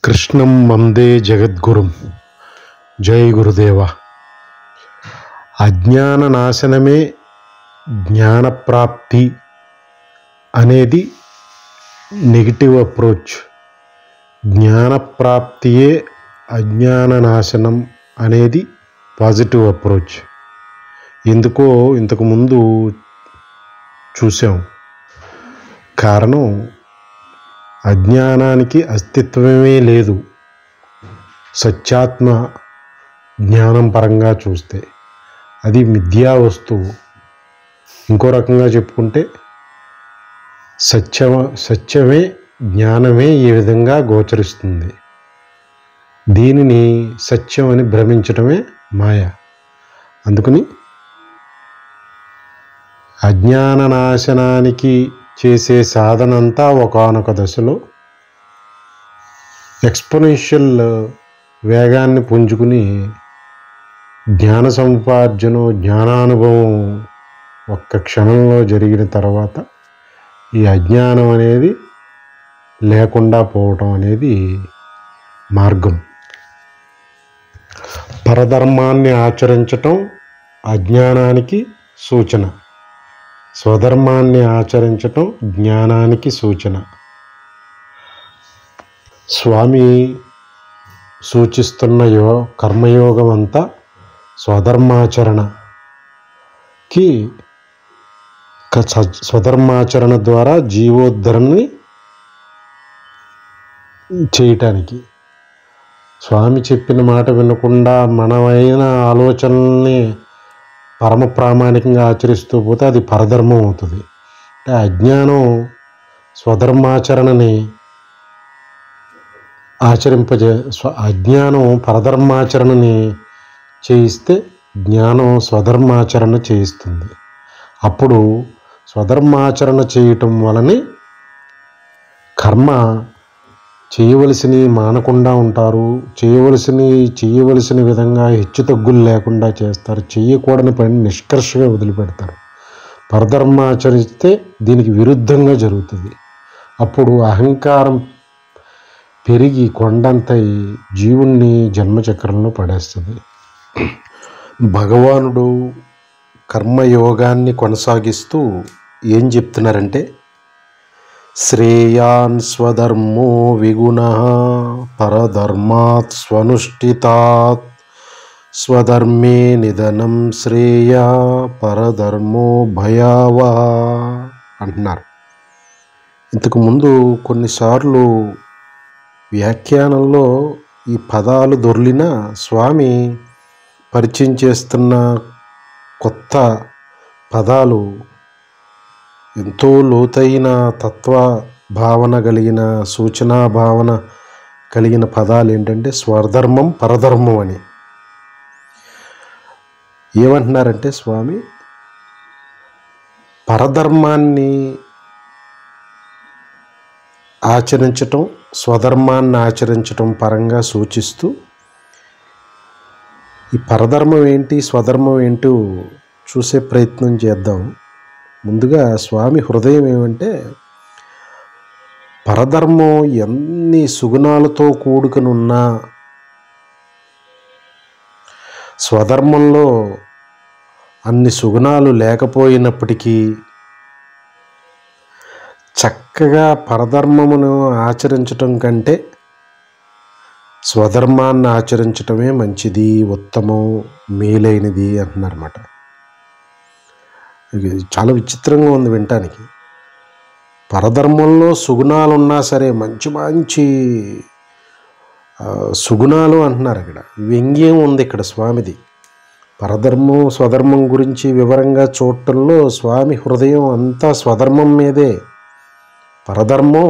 కృష్ణం వందే జగద్గురుం. జై గురుదేవ. అజ్ఞాన నాశనమే జ్ఞానప్రాప్తి అనేది నెగిటివ్ అప్రోచ్. జ్ఞానప్రాప్తియే అజ్ఞాన నాశనం అనేది పాజిటివ్ అప్రోచ్. ఎందుకో ఇంతకుముందు చూసాం. కారణం, అజ్ఞానానికి అస్తిత్వమే లేదు. సత్యాత్మ జ్ఞానం పరంగా చూస్తే అది మిథ్యా వస్తువు. ఇంకో రకంగా చెప్పుకుంటే సత్యమే జ్ఞానమే ఈ విధంగా గోచరిస్తుంది. దీనిని సత్యం అని భ్రమించటమే మాయ. అందుకని అజ్ఞాన నాశనానికి చేసే సాధనంతా ఒకానొక దశలో ఎక్స్పోనెన్షియల్ వేగాన్ని పుంజుకుని జ్ఞాన సముపార్జన, జ్ఞానానుభవం ఒక్క క్షణంలో జరిగిన తర్వాత ఈ అజ్ఞానం అనేది లేకుండా పోవటం అనేది మార్గం. పరధర్మాన్ని ఆచరించటం అజ్ఞానానికి సూచన, స్వధర్మాన్ని ఆచరించటం జ్ఞానానికి సూచన. స్వామి సూచిస్తున్న కర్మయోగం అంతా స్వధర్మాచరణకి, స్వధర్మాచరణ ద్వారా జీవోద్ధరణని చేయటానికి. స్వామి చెప్పిన మాట వినకుండా మనమైన ఆలోచనల్ని పరమ ప్రామాణికంగా ఆచరిస్తూ పోతే అది పరధర్మం అవుతుంది. అంటే అజ్ఞానం స్వధర్మాచరణని అజ్ఞానం పరధర్మాచరణని చేయిస్తే జ్ఞానం స్వధర్మాచరణ చేయిస్తుంది. అప్పుడు స్వధర్మాచరణ చేయటం వలనే కర్మ చేయవలసినవి మానకుండా ఉంటారు. చేయవలసిన విధంగా హెచ్చుతగ్గులు లేకుండా చేస్తారు. చేయకూడని పని నిష్కర్షగా వదిలిపెడతారు. పరధర్మాచరిస్తే దీనికి విరుద్ధంగా జరుగుతుంది. అప్పుడు అహంకారం పెరిగి కొండంత జీవుణ్ణి జన్మచక్రంలో పడేస్తుంది. భగవానుడు కర్మయోగాన్ని కొనసాగిస్తూ ఏం చెప్తున్నారంటే, శ్రేయాన్ స్వధర్మో విగుణః పరధర్మాత్ స్వనుష్ఠితాత్ స్వధర్మే నిధనం శ్రేయ పరధర్మో భయావహ అంటున్నారు. ఇంతకుముందు కొన్నిసార్లు వ్యాఖ్యానంలో ఈ పదాలు దొర్లిన స్వామి పరిచయం చేస్తున్న కొత్త పదాలు ఎంతో లోతైన తత్వ భావన కలిగిన, సూచనా భావన కలిగిన పదాలు ఏంటంటే స్వధర్మం, పరధర్మం అని. ఏమంటున్నారంటే స్వామి, పరధర్మాన్ని ఆచరించటం, స్వధర్మాన్ని ఆచరించటం పరంగా సూచిస్తూ ఈ పరధర్మం ఏంటి, స్వధర్మం ఏంటో చూసే ప్రయత్నం చేద్దాం. ముందుగా స్వామి హృదయం ఏమంటే, పరధర్మం ఎన్ని సుగుణాలతో కూడుకునున్నా స్వధర్మంలో అన్ని సుగుణాలు లేకపోయినప్పటికీ చక్కగా పరధర్మమును ఆచరించటం కంటే స్వధర్మాన్ని ఆచరించటమే మంచిది, ఉత్తమం, మేలైనది అంటున్నారన్నమాట. ఇది చాలా విచిత్రంగా ఉంది వినటానికి. పరధర్మంలో సుగుణాలు ఉన్నా సరే, మంచి మంచి సుగుణాలు అంటున్నారు. ఇక్కడ వ్యంగ్యం ఉంది ఇక్కడ స్వామిది. పరధర్మం, స్వధర్మం గురించి వివరంగా చూడటంలో స్వామి హృదయం అంతా స్వధర్మం మీదే. పరధర్మం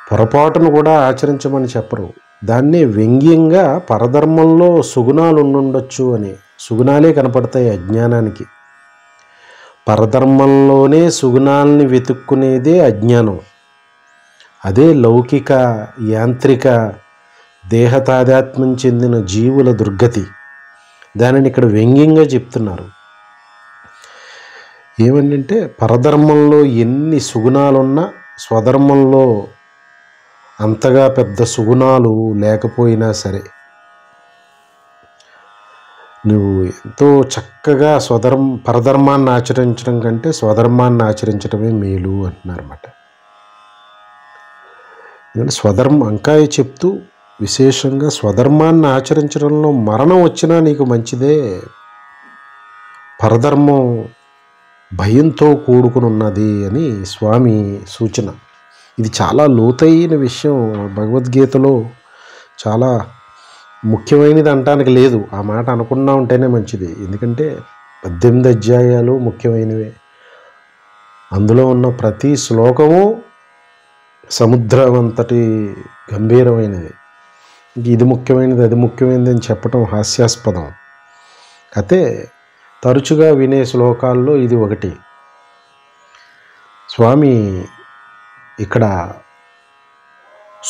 పొరపాటును కూడా ఆచరించమని చెప్పరు. దాన్నే వ్యంగ్యంగా పరధర్మంలో సుగుణాలు ఉండుండొచ్చు అని. సుగుణాలే కనపడతాయి అజ్ఞానానికి. పరధర్మంలోనే సుగుణాలని వెతుక్కునేదే అజ్ఞానం. అదే లౌకిక, యాంత్రిక, దేహతాదాత్మ్యం చెందిన జీవుల దుర్గతి. దానిని ఇక్కడ వ్యంగ్యంగా చెప్తున్నారు. ఏమంటే పరధర్మంలో ఎన్ని సుగుణాలున్నా స్వధర్మంలో అంతగా పెద్ద సుగుణాలు లేకపోయినా సరే నువ్వు ఎంతో చక్కగా పరధర్మాన్ని ఆచరించడం కంటే స్వధర్మాన్ని ఆచరించడమే మేలు అంటున్నారన్నమాట. ఎందుకంటే అంకాయ చెప్తూ విశేషంగా స్వధర్మాన్ని ఆచరించడంలో మరణం వచ్చినా నీకు మంచిదే, పరధర్మం భయంతో కూడుకుని ఉన్నది అని స్వామి సూచన. ఇది చాలా లోతైన విషయం, భగవద్గీతలో చాలా ముఖ్యమైనది అనటానికి లేదు. ఆ మాట అనకుండా ఉంటేనే మంచిది. ఎందుకంటే 18 అధ్యాయాలు ముఖ్యమైనవే. అందులో ఉన్న ప్రతి శ్లోకము సముద్రం అంతటి గంభీరమైనది. ఇది ముఖ్యమైనది అది ముఖ్యమైనది అని చెప్పటం హాస్యాస్పదం. అయితే తరచుగా వినే శ్లోకాల్లో ఇది ఒకటి. స్వామి ఇక్కడ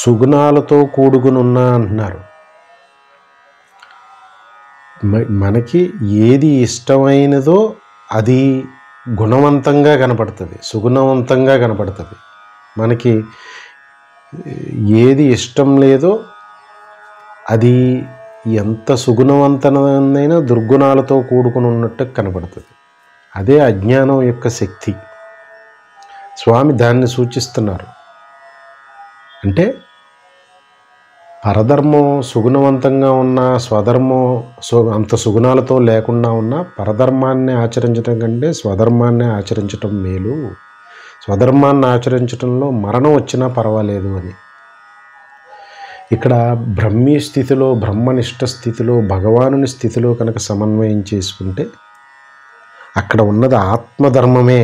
సుగుణాలతో కూడుకునున్నా అంటున్నారు. మనకి ఏది ఇష్టమైనదో అది గుణవంతంగా కనపడుతుంది, సుగుణవంతంగా కనపడుతుంది. మనకి ఏది ఇష్టం లేదో అది ఎంత సుగుణవంతమైనా దుర్గుణాలతో కూడుకుని ఉన్నట్టు కనపడుతుంది. అదే అజ్ఞానం యొక్క శక్తి. స్వామి దాన్ని సూచిస్తున్నారు. అంటే పరధర్మం సుగుణవంతంగా ఉన్న, స్వధర్మం అంత సుగుణాలతో లేకుండా ఉన్న పరధర్మాన్ని ఆచరించడం కంటే స్వధర్మాన్ని ఆచరించటం మేలు, స్వధర్మాన్ని ఆచరించడంలో మరణం వచ్చినా పర్వాలేదు అని. ఇక్కడ బ్రహ్మీ స్థితిలో, బ్రహ్మనిష్ట స్థితిలో, భగవానుని స్థితిలో కనుక సమన్వయం చేసుకుంటే అక్కడ ఉన్నది ఆత్మధర్మమే,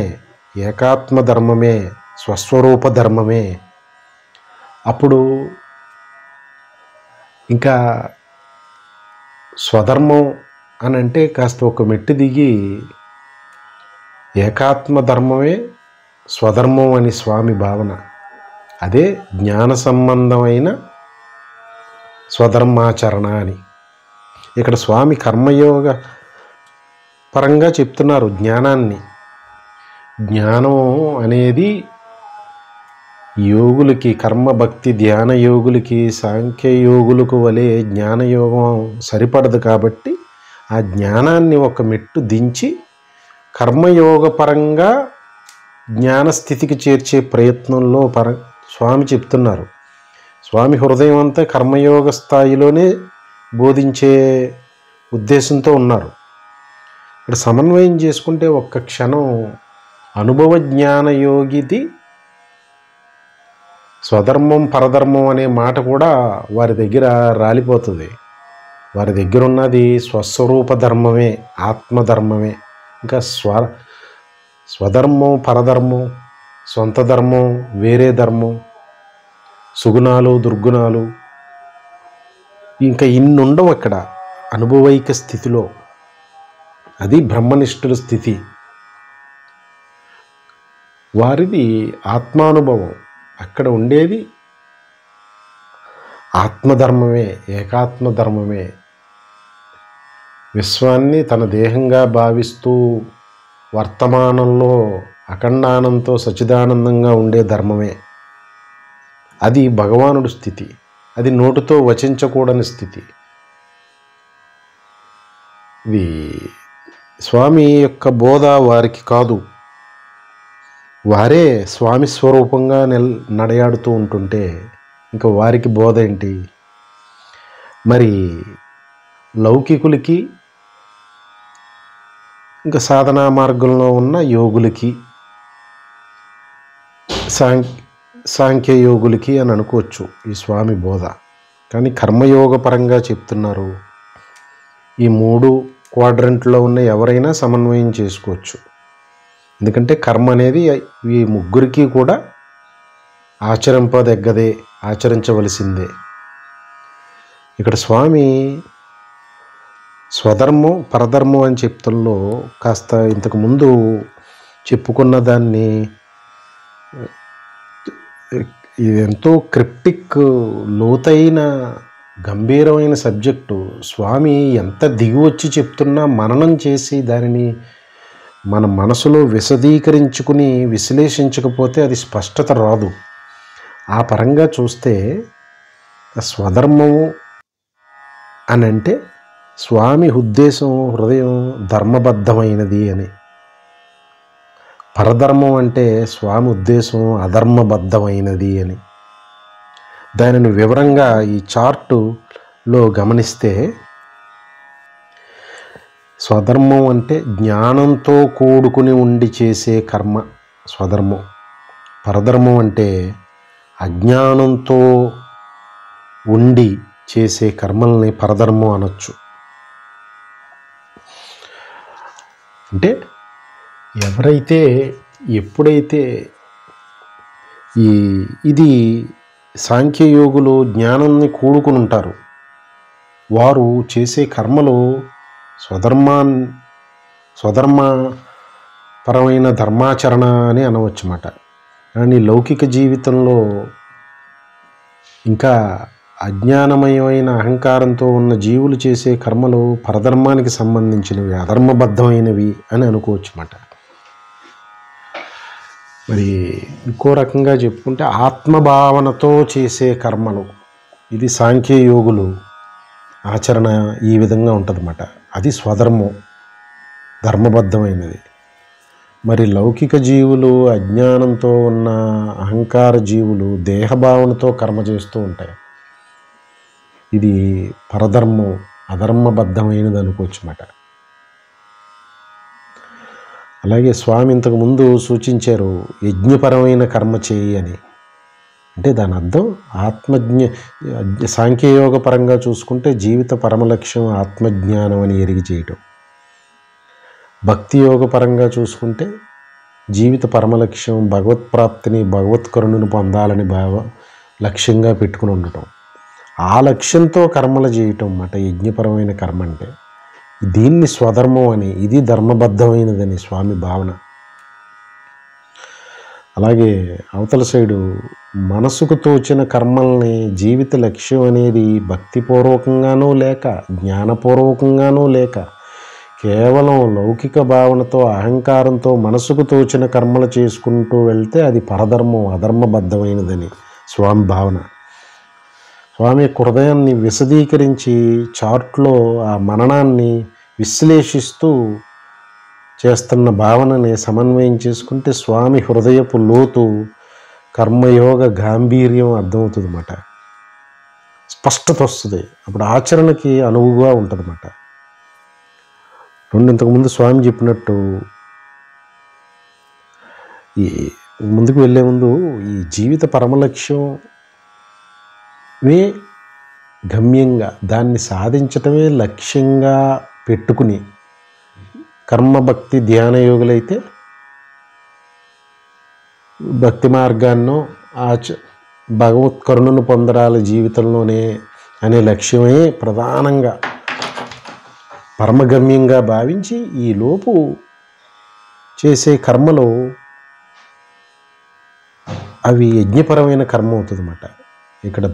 ఏకాత్మధర్మమే, స్వస్వరూప ధర్మమే. అప్పుడు ఇంకా స్వధర్మం అని అంటే కాస్త ఒక మెట్టు దిగి ఏకాత్మధర్మమే స్వధర్మం అని స్వామి భావన. అదే జ్ఞాన సంబంధమైన స్వధర్మాచరణ అని. ఇక్కడ స్వామి కర్మయోగ పరంగా చెప్తున్నారు జ్ఞానాన్ని. జ్ఞానం అనేది యోగులకి, కర్మభక్తి ధ్యాన యోగులకి, సాంఖ్య యోగులకు వలె జ్ఞానయోగం సరిపడదు. కాబట్టి ఆ జ్ఞానాన్ని ఒక మెట్టు దించి కర్మయోగ పరంగా జ్ఞానస్థితికి చేర్చే ప్రయత్నంలో స్వామి చెప్తున్నారు. స్వామి హృదయం అంతా కర్మయోగ స్థాయిలోనే బోధించే ఉద్దేశంతో ఉన్నారు. ఇక్కడ సమన్వయం చేసుకుంటే ఒక్క క్షణం అనుభవ జ్ఞానయోగిది స్వధర్మం పరధర్మం అనే మాట కూడా వారి దగ్గర రాలిపోతుంది. వారి దగ్గర ఉన్నది స్వస్వరూప ధర్మమే, ఆత్మధర్మమే. ఇంకా స్వధర్మం పరధర్మం, సొంత ధర్మం వేరే ధర్మం, సుగుణాలు దుర్గుణాలు ఇంకా ఇన్ని ఉండవు అక్కడ అనుభవైక స్థితిలో. అది బ్రహ్మనిష్ఠుల స్థితి. వారిది ఆత్మానుభవం. అక్కడ ఉండేది ఆత్మధర్మమే, ఏకాత్మధర్మమే. విశ్వాన్ని తన దేహంగా భావిస్తూ వర్తమానంలో అఖండానంతో సచిదానందంగా ఉండే ధర్మమే. అది భగవానుడి స్థితి. అది నోటితో వచించకూడని స్థితి. ఇది స్వామి యొక్క బోధ వారికి కాదు. వారే స్వామి స్వరూపంగా నడయాడుతూ ఉంటుంటే ఇంకా వారికి బోధ ఏంటి? మరి లౌకికులకి, ఇంకా సాధనా మార్గంలో ఉన్న యోగులకి, సాంఖ్య యోగులకి అని అనుకోవచ్చు ఈ స్వామి బోధ. కానీ కర్మయోగ పరంగా చెప్తున్నారు. ఈ 3 క్వాడ్రంట్లో ఉన్న ఎవరైనా సమన్వయం చేసుకోవచ్చు. ఎందుకంటే కర్మ అనేది ఈ ముగ్గురికి కూడా ఆచరింపదగ్గదే, ఆచరించవలసిందే. ఇక్కడ స్వామి స్వధర్మం పరధర్మం అని చెప్తుల్లో కాస్త ఇంతకుముందు చెప్పుకున్న దాన్ని ఇది ఎంతో క్రిప్టిక్, లోతైన గంభీరమైన సబ్జెక్టు. స్వామి ఎంత దిగి వచ్చి చెప్తున్నా మననం చేసి దానిని మన మనసులో విశదీకరించుకుని విశ్లేషించకపోతే అది స్పష్టత రాదు. ఆ పరంగా చూస్తే స్వధర్మము అని అంటే స్వామి ఉద్దేశం హృదయం ధర్మబద్ధమైనది అని. పరధర్మం అంటే స్వామి ఉద్దేశం అధర్మబద్ధమైనది అని. దానిని వివరంగా ఈ చార్టులో గమనిస్తే స్వధర్మం అంటే జ్ఞానంతో కూడుకుని ఉండి చేసే కర్మ స్వధర్మం. పరధర్మం అంటే అజ్ఞానంతో ఉండి చేసే కర్మల్ని పరధర్మం అనొచ్చు. అంటే ఎవరైతే ఎప్పుడైతే ఇది సాంఖ్యయోగులు జ్ఞానాన్ని కూడుకుని ఉంటారు, వారు చేసే కర్మలు స్వధర్మపరమైన ధర్మాచరణ అని అనవచ్చు అన్నమాట. కానీ లౌకిక జీవితంలో ఇంకా అజ్ఞానమయమైన అహంకారంతో ఉన్న జీవులు చేసే కర్మలు పరధర్మానికి సంబంధించినవి, అధర్మబద్ధమైనవి అని అనుకోవచ్చు అన్నమాట. మరి ఇంకో రకంగా చెప్పుకుంటే ఆత్మభావనతో చేసే కర్మలు, ఇది సాంఖ్యయోగులు ఆచరణ ఈ విధంగా ఉంటుందన్నమాట. అది స్వధర్మం, ధర్మబద్ధమైనది. మరి లౌకిక జీవులు, అజ్ఞానంతో ఉన్న అహంకార జీవులు దేహభావనతో కర్మ చేస్తూ ఉంటాయి. ఇది పరధర్మం, అధర్మబద్ధమైనది అనుకోవచ్చు అన్నమాట. అలాగే స్వామి ఇంతకుముందు సూచించారు యజ్ఞపరమైన కర్మ చేయి అని. అంటే దాని అర్థం సాంఖ్యయోగ పరంగా చూసుకుంటే జీవిత పరమలక్ష్యం ఆత్మజ్ఞానం అని ఎరిగి చేయటం. భక్తి యోగ పరంగా చూసుకుంటే జీవిత పరమలక్ష్యం భగవత్ప్రాప్తిని, భగవత్కరుణను పొందాలని లక్ష్యంగా పెట్టుకుని ఉండటం. ఆ లక్ష్యంతో కర్మలు చేయటం అన్నమాట యజ్ఞపరమైన కర్మ అంటే. దీన్ని స్వధర్మం అని, ఇది ధర్మబద్ధమైనదని స్వామి భావన. అలాగే అవతల సైడు మనసుకు తోచిన కర్మల్ని జీవిత లక్ష్యం అనేది భక్తిపూర్వకంగానూ లేక జ్ఞానపూర్వకంగానూ లేక కేవలం లౌకిక భావనతో అహంకారంతో మనసుకు తోచిన కర్మలు చేసుకుంటూ వెళ్తే అది పరధర్మం, అధర్మబద్ధమైనదని స్వామి భావన. స్వామి హృదయాన్ని విశదీకరించి చార్ట్లో ఆ మననాన్ని విశ్లేషిస్తూ చేస్తున్న భావనని సమన్వయం చేసుకుంటే స్వామి హృదయపు లోతు, కర్మయోగ గాంభీర్యం అర్థమవుతుంది అన్నమాట. స్పష్టత వస్తుంది, అప్పుడు ఆచరణకి అనువుగా ఉంటుంది అన్నమాట. ఇంతకుముందు స్వామి చెప్పినట్టు ఈ ముందుకు వెళ్ళే ముందు ఈ జీవిత పరమలక్ష్యమే గమ్యంగా, దాన్ని సాధించటమే లక్ష్యంగా పెట్టుకుని కర్మభక్తి ధ్యానయోగులైతే భక్తి మార్గాన్నో భగవత్కరుణను పొందడాలి జీవితంలోనే అనే లక్ష్యమే ప్రధానంగా పరమగమ్యంగా భావించి ఈ లోపు చేసే కర్మలు అవి యజ్ఞపరమైన కర్మ అవుతుంది అన్నమాట. ఇక్కడ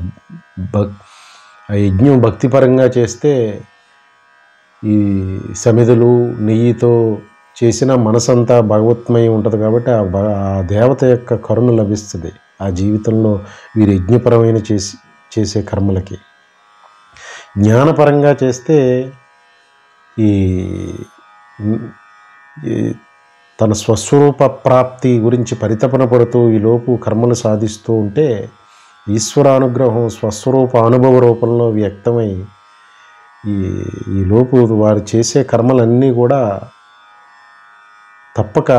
యజ్ఞం భక్తిపరంగా చేస్తే ఈ సమిధులు నెయ్యితో చేసిన మనసంతా భగవత్మయం ఉంటుంది కాబట్టి ఆ దేవత యొక్క కరుణ లభిస్తుంది ఆ జీవితంలో వీరు యజ్ఞపరమైన చేసే కర్మలకి. జ్ఞానపరంగా చేస్తే ఈ తన స్వస్వరూప ప్రాప్తి గురించి పరితపన పడుతూ ఈలోపు కర్మలు సాధిస్తూ ఉంటే ఈశ్వరానుగ్రహం స్వస్వరూప అనుభవ రూపంలో వ్యక్తమై ఈలోపు వారు చేసే కర్మలన్నీ కూడా తప్పక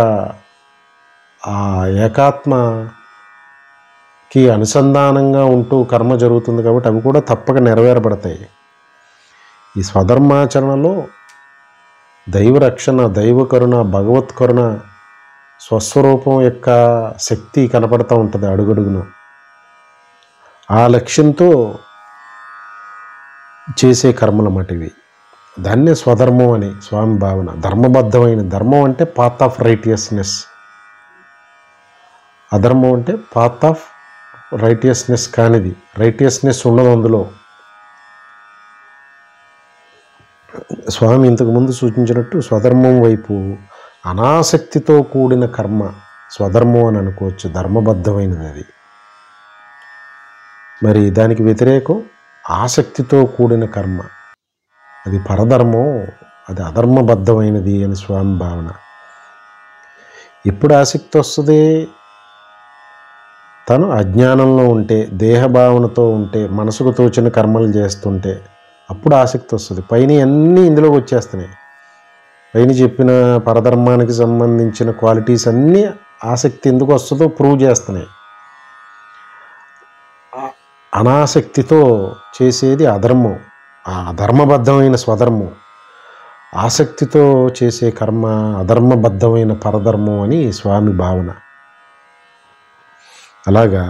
ఆ ఏకాత్మకి అనుసంధానంగా ఉంటూ కర్మ జరుగుతుంది కాబట్టి అవి కూడా తప్పక నెరవేరబడతాయి. ఈ స్వధర్మాచరణలో దైవరక్షణ, దైవకరుణ, భగవత్కరుణ, స్వస్వరూపం యొక్క శక్తి కనపడుతూ ఉంటుంది అడుగడుగును. ఆ లక్ష్యంతో చేసే కర్మలు అన్నమాట ఇవి. దాన్నే స్వధర్మం అని స్వామి భావన. ధర్మబద్ధమైన ధర్మం అంటే పాత్ ఆఫ్ రైటియస్నెస్, అధర్మం అంటే పాత్ ఆఫ్ రైటియస్నెస్ కానిది, రైటియస్నెస్ ఉండదు అందులో. స్వామి ఇంతకుముందు సూచించినట్టు స్వధర్మం వైపు అనాసక్తితో కూడిన కర్మ స్వధర్మం అని అనుకోవచ్చు, ధర్మబద్ధమైనది అది. మరి దానికి వ్యతిరేకం ఆసక్తితో కూడిన కర్మ, అది పరధర్మం, అది అధర్మబద్ధమైనది అని స్వామి భావన. ఎప్పుడు ఆసక్తి వస్తుంది? తను అజ్ఞానంలో ఉంటే, దేహభావనతో ఉంటే, మనసుకు తోచిన కర్మలు చేస్తుంటే అప్పుడు ఆసక్తి వస్తుంది. పైన అన్నీ ఇందులోకి వచ్చేస్తున్నాయి. పైన చెప్పిన పరధర్మానికి సంబంధించిన క్వాలిటీస్ అన్నీ ఆసక్తి ఎందుకు వస్తుందో ప్రూవ్ చేస్తున్నాయి. అనాసక్తితో చేసేది అధర్మం, ఆ అధర్మబద్ధమైన స్వధర్మం. ఆసక్తితో చేసే కర్మ అధర్మబద్ధమైన పరధర్మం అని స్వామి భావన. అలాగా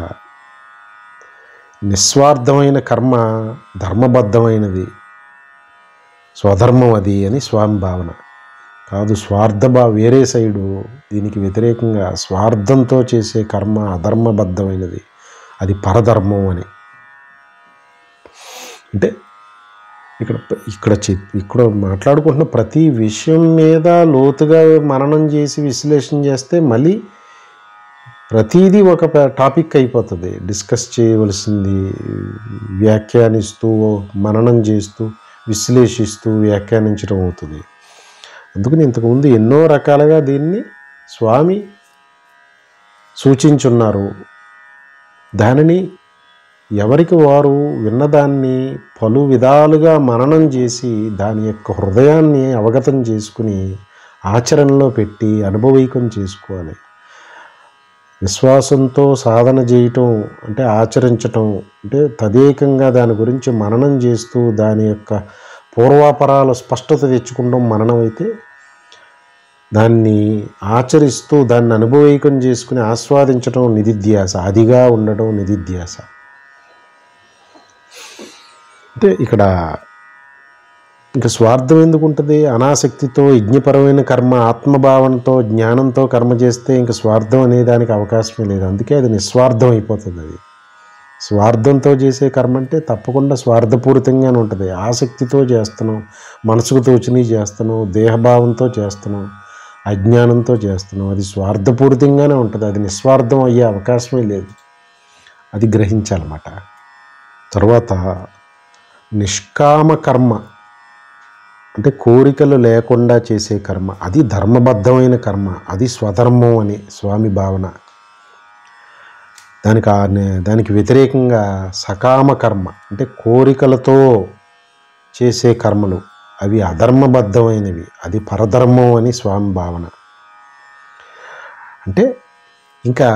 నిస్వార్థమైన కర్మ ధర్మబద్ధమైనది, స్వధర్మం అది అని స్వామి భావన. కాదు, వేరే సైడు దీనికి వ్యతిరేకంగా స్వార్థంతో చేసే కర్మ అధర్మబద్ధమైనది, అది పరధర్మం అని. అంటే ఇక్కడ మాట్లాడుకుంటున్న ప్రతి విషయం మీద లోతుగా మననం చేసి విశ్లేషణ చేస్తే మళ్ళీ ప్రతిదీ ఒక టాపిక్ అయిపోతుంది. డిస్కస్ చేయవలసింది, వ్యాఖ్యానిస్తూ మననం చేస్తూ విశ్లేషిస్తూ వ్యాఖ్యానించడం అవుతుంది. అందుకని ఇంతకుముందు ఎన్నో రకాలుగా దీన్ని స్వామి సూచించున్నారు. దానిని ఎవరికి వారు విన్నదాన్ని పలు విధాలుగా మననం చేసి దాని యొక్క హృదయాన్ని అవగతం చేసుకుని ఆచరణలో పెట్టి అనుభవైకం చేసుకోవాలి. విశ్వాసంతో సాధన చేయటం అంటే ఆచరించటం అంటే తదేకంగా దాని గురించి మననం చేస్తూ దాని యొక్క పూర్వాపరాల స్పష్టత తెచ్చుకుంటాం మననం అయితే, దాన్ని ఆచరిస్తూ దాన్ని అనుభవైకం చేసుకుని ఆస్వాదించటం నిధిధ్యాస, అదిగా ఉండటం నిధిధ్యాస. అంటే ఇక్కడ ఇంకా స్వార్థం ఎందుకు ఉంటుంది? అనాసక్తితో యజ్ఞపరమైన కర్మ ఆత్మభావనతో జ్ఞానంతో కర్మ చేస్తే ఇంకా స్వార్థం అనే దానికి అవకాశమే లేదు. అందుకే అది నిస్వార్థం అయిపోతుంది. అది స్వార్థంతో చేసే కర్మ అంటే తప్పకుండా స్వార్థపూరితంగానే ఉంటుంది. ఆసక్తితో చేస్తున్నాం, మనసుకు తోచినవి చేస్తున్నాం, దేహభావంతో చేస్తున్నాం, అజ్ఞానంతో చేస్తున్నాం, అది స్వార్థపూరితంగానే ఉంటుంది. అది నిస్వార్థం అయ్యే అవకాశమే లేదు. అది గ్రహించాలన్నమాట. తర్వాత నిష్కామ కర్మ అంటే కోరికలు లేకుండా చేసే కర్మ, అది ధర్మబద్ధమైన కర్మ, అది స్వధర్మం అని స్వామి భావన. దానికి వ్యతిరేకంగా సకామ కర్మ అంటే కోరికలతో చేసే కర్మలు, అవి అధర్మబద్ధమైనవి, అది పరధర్మం అని స్వామి భావన. అంటే ఇంకా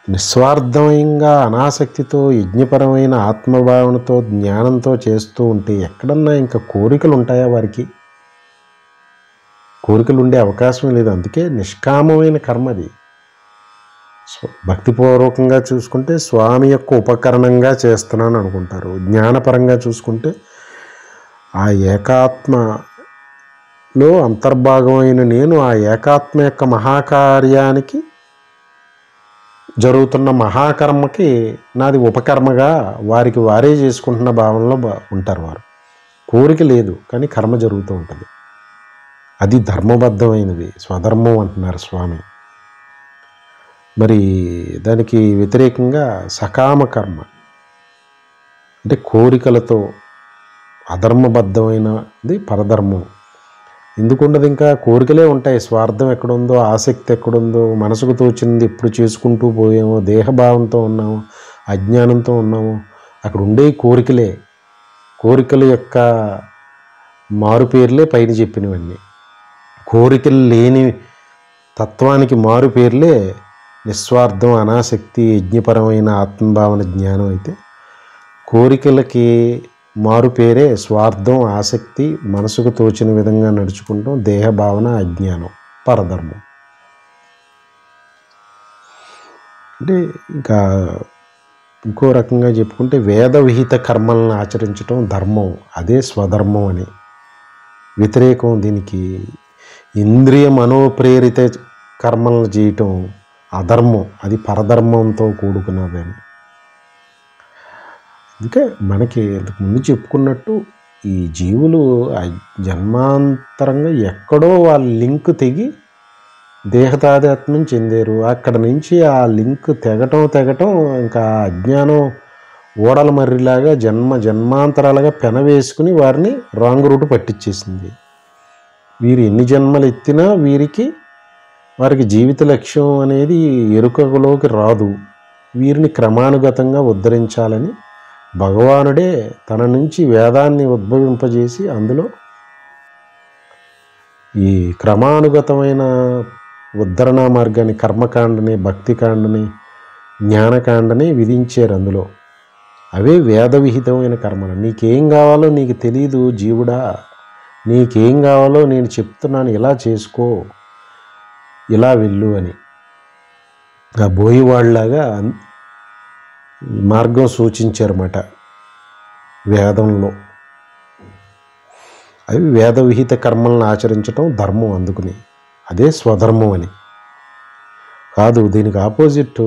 నిస్వార్థంగా అనాసక్తితో యజ్ఞపరమైన ఆత్మభావనతో జ్ఞానంతో చేస్తూ ఉంటే ఎక్కడన్నా ఇంకా కోరికలు ఉంటాయా? వారికి కోరికలు ఉండే అవకాశం లేదు. అందుకే నిష్కామమైన కర్మ అది. భక్తిపూర్వకంగా చూసుకుంటే స్వామి యొక్క ఉపకరణంగా చేస్తున్నాను అనుకుంటారు. జ్ఞానపరంగా చూసుకుంటే ఆ ఏకాత్మలో అంతర్భాగమైన నేను ఆ ఏకాత్మ యొక్క మహాకార్యానికి జరుగుతున్న మహాకర్మకి నాది ఉపకర్మగా వారికి వారే చేసుకుంటున్న భావనలో ఉంటారు. వారు కోరిక లేదు కానీ కర్మ జరుగుతూ ఉంటుంది. అది ధర్మబద్ధమైనది, స్వధర్మం అంటున్నారు స్వామి. మరి దానికి వ్యతిరేకంగా సకామ కర్మ అంటే కోరికలతో అధర్మబద్ధమైనది పరధర్మం. ఎందుకుండదు? ఇంకా కోరికలే ఉంటాయి. స్వార్థం ఎక్కడుందో, ఆసక్తి ఎక్కడుందో, మనసుకు తోచింది ఎప్పుడు చేసుకుంటూ పోయామో, దేహభావంతో ఉన్నామో, అజ్ఞానంతో ఉన్నామో, అక్కడ ఉండే కోరికలే. కోరికల యొక్క మారుపేర్లే పైన చెప్పినవన్నీ. కోరికలు లేని తత్వానికి మారుపేర్లే నిస్వార్థం, అనాసక్తి, యజ్ఞపరమైన ఆత్మభావన, జ్ఞానం. అయితే కోరికలకి మారు పేరే స్వార్థం, ఆసక్తి, మనసుకు తోచిన విధంగా నడుచుకుంటాం, దేహభావన, అజ్ఞానం, పరధర్మం. అంటే ఇంకా ఇంకో రకంగా చెప్పుకుంటే వేద విహిత కర్మలను ఆచరించడం ధర్మం, అదే స్వధర్మం అని. వ్యతిరేకం దీనికి ఇంద్రియ మనోప్రేరిత కర్మలను చేయటం అధర్మం, అది పరధర్మంతో కూడుకున్నదని. అందుకే మనకి ఇంతకుముందు చెప్పుకున్నట్టు ఈ జీవులు జన్మాంతరంగా ఎక్కడో వాళ్ళ లింక్ తెగి దేహతాదాత్మ్యం చెందారు. అక్కడ నుంచి ఆ లింక్ తెగటం ఇంకా అజ్ఞానం ఓడల మర్రిలాగా జన్మాంతరాలుగా పెనవేసుకుని వారిని రాంగ్ రూట్ పట్టించేసింది. వీరు ఎన్ని జన్మలు ఎత్తినా వారికి జీవిత లక్ష్యం అనేది ఎరుకలోకి రాదు. వీరిని క్రమానుగతంగా ఉద్ధరించాలని భగవానుడే తన నుంచి వేదాన్ని ఉద్భవింపజేసి అందులో ఈ క్రమానుగతమైన ఉద్ధరణ మార్గాన్ని, కర్మకాండని, భక్తికాండని, జ్ఞానకాండని విధించారు. అందులో అవే వేద విహితమైన కర్మలు. నీకేం కావాలో నీకు తెలియదు జీవుడా, నీకేం కావాలో నేను చెప్తున్నాను, ఇలా చేసుకో, ఇలా వెళ్ళు అని ఆ బోయివాళ్ళలాగా మార్గం సూచించారన్నమాట వేదంలో. అవి వేద విహిత కర్మలను ఆచరించటం ధర్మం. అందుకుని అదే స్వధర్మం అని కాదు. దీనికి ఆపోజిట్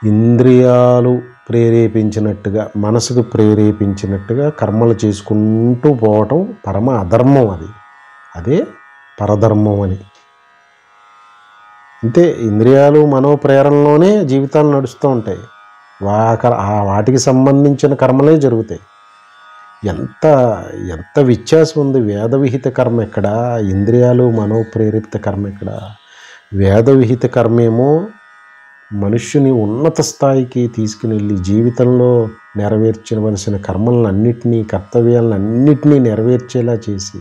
ఇంద్రియాలు ప్రేరేపించినట్టుగా, మనసుకు ప్రేరేపించినట్టుగా కర్మలు చేసుకుంటూ పోవటం పరమ అధర్మం. అదే పరధర్మం అని. అంతే, ఇంద్రియాలు మనోప్రేరణలోనే జీవితాలు నడుస్తూ ఉంటాయి. వాటికి సంబంధించిన కర్మలే జరుగుతాయి. ఎంత వ్యత్యాసం ఉంది. వేద విహిత కర్మ ఎక్కడ, ఇంద్రియాలు మనోప్రేరిత కర్మ ఎక్కడ? వేద విహిత కర్మేమో మనుష్యుని ఉన్నత స్థాయికి తీసుకుని వెళ్ళి జీవితంలో నెరవేర్చవలసిన కర్మలన్నింటినీ, కర్తవ్యాలన్నింటినీ నెరవేర్చేలా చేసి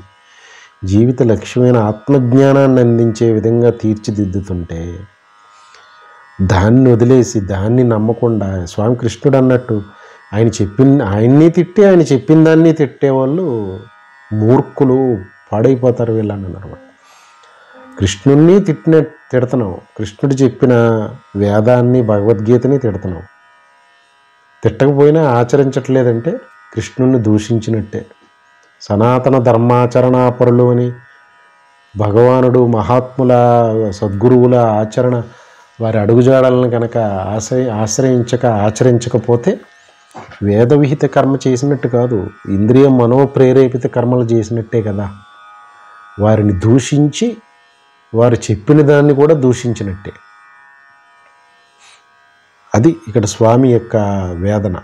జీవిత లక్ష్యమైన ఆత్మజ్ఞానాన్ని అందించే విధంగా తీర్చిదిద్దుతుంటే, దాన్ని వదిలేసి దాన్ని నమ్మకుండా స్వామి కృష్ణుడు అన్నట్టు ఆయన్ని తిట్టి ఆయన చెప్పిన దాన్ని తిట్టేవాళ్ళు మూర్ఖులు, పాడైపోతారు వీళ్ళని అన్నారు. కృష్ణుణ్ణి తిడుతున్నాం, కృష్ణుడు చెప్పిన వేదాన్ని, భగవద్గీతని తిడుతున్నాం. తిట్టకపోయినా ఆచరించట్లేదంటే కృష్ణుణ్ణి దూషించినట్టే. సనాతన ధర్మాచరణాపరులు అని భగవానుడు, మహాత్ముల, సద్గురువుల ఆచరణ, వారి అడుగుజాడలను కనుక ఆచరించకపోతే వేద విహిత కర్మ చేసినట్టు కాదు, ఇంద్రియ మనోప్రేరేపిత కర్మలు చేసినట్టే కదా. వారిని దూషించి వారు చెప్పిన దాన్ని కూడా దూషించినట్టే. అది ఇక్కడ స్వామి యొక్క వేదన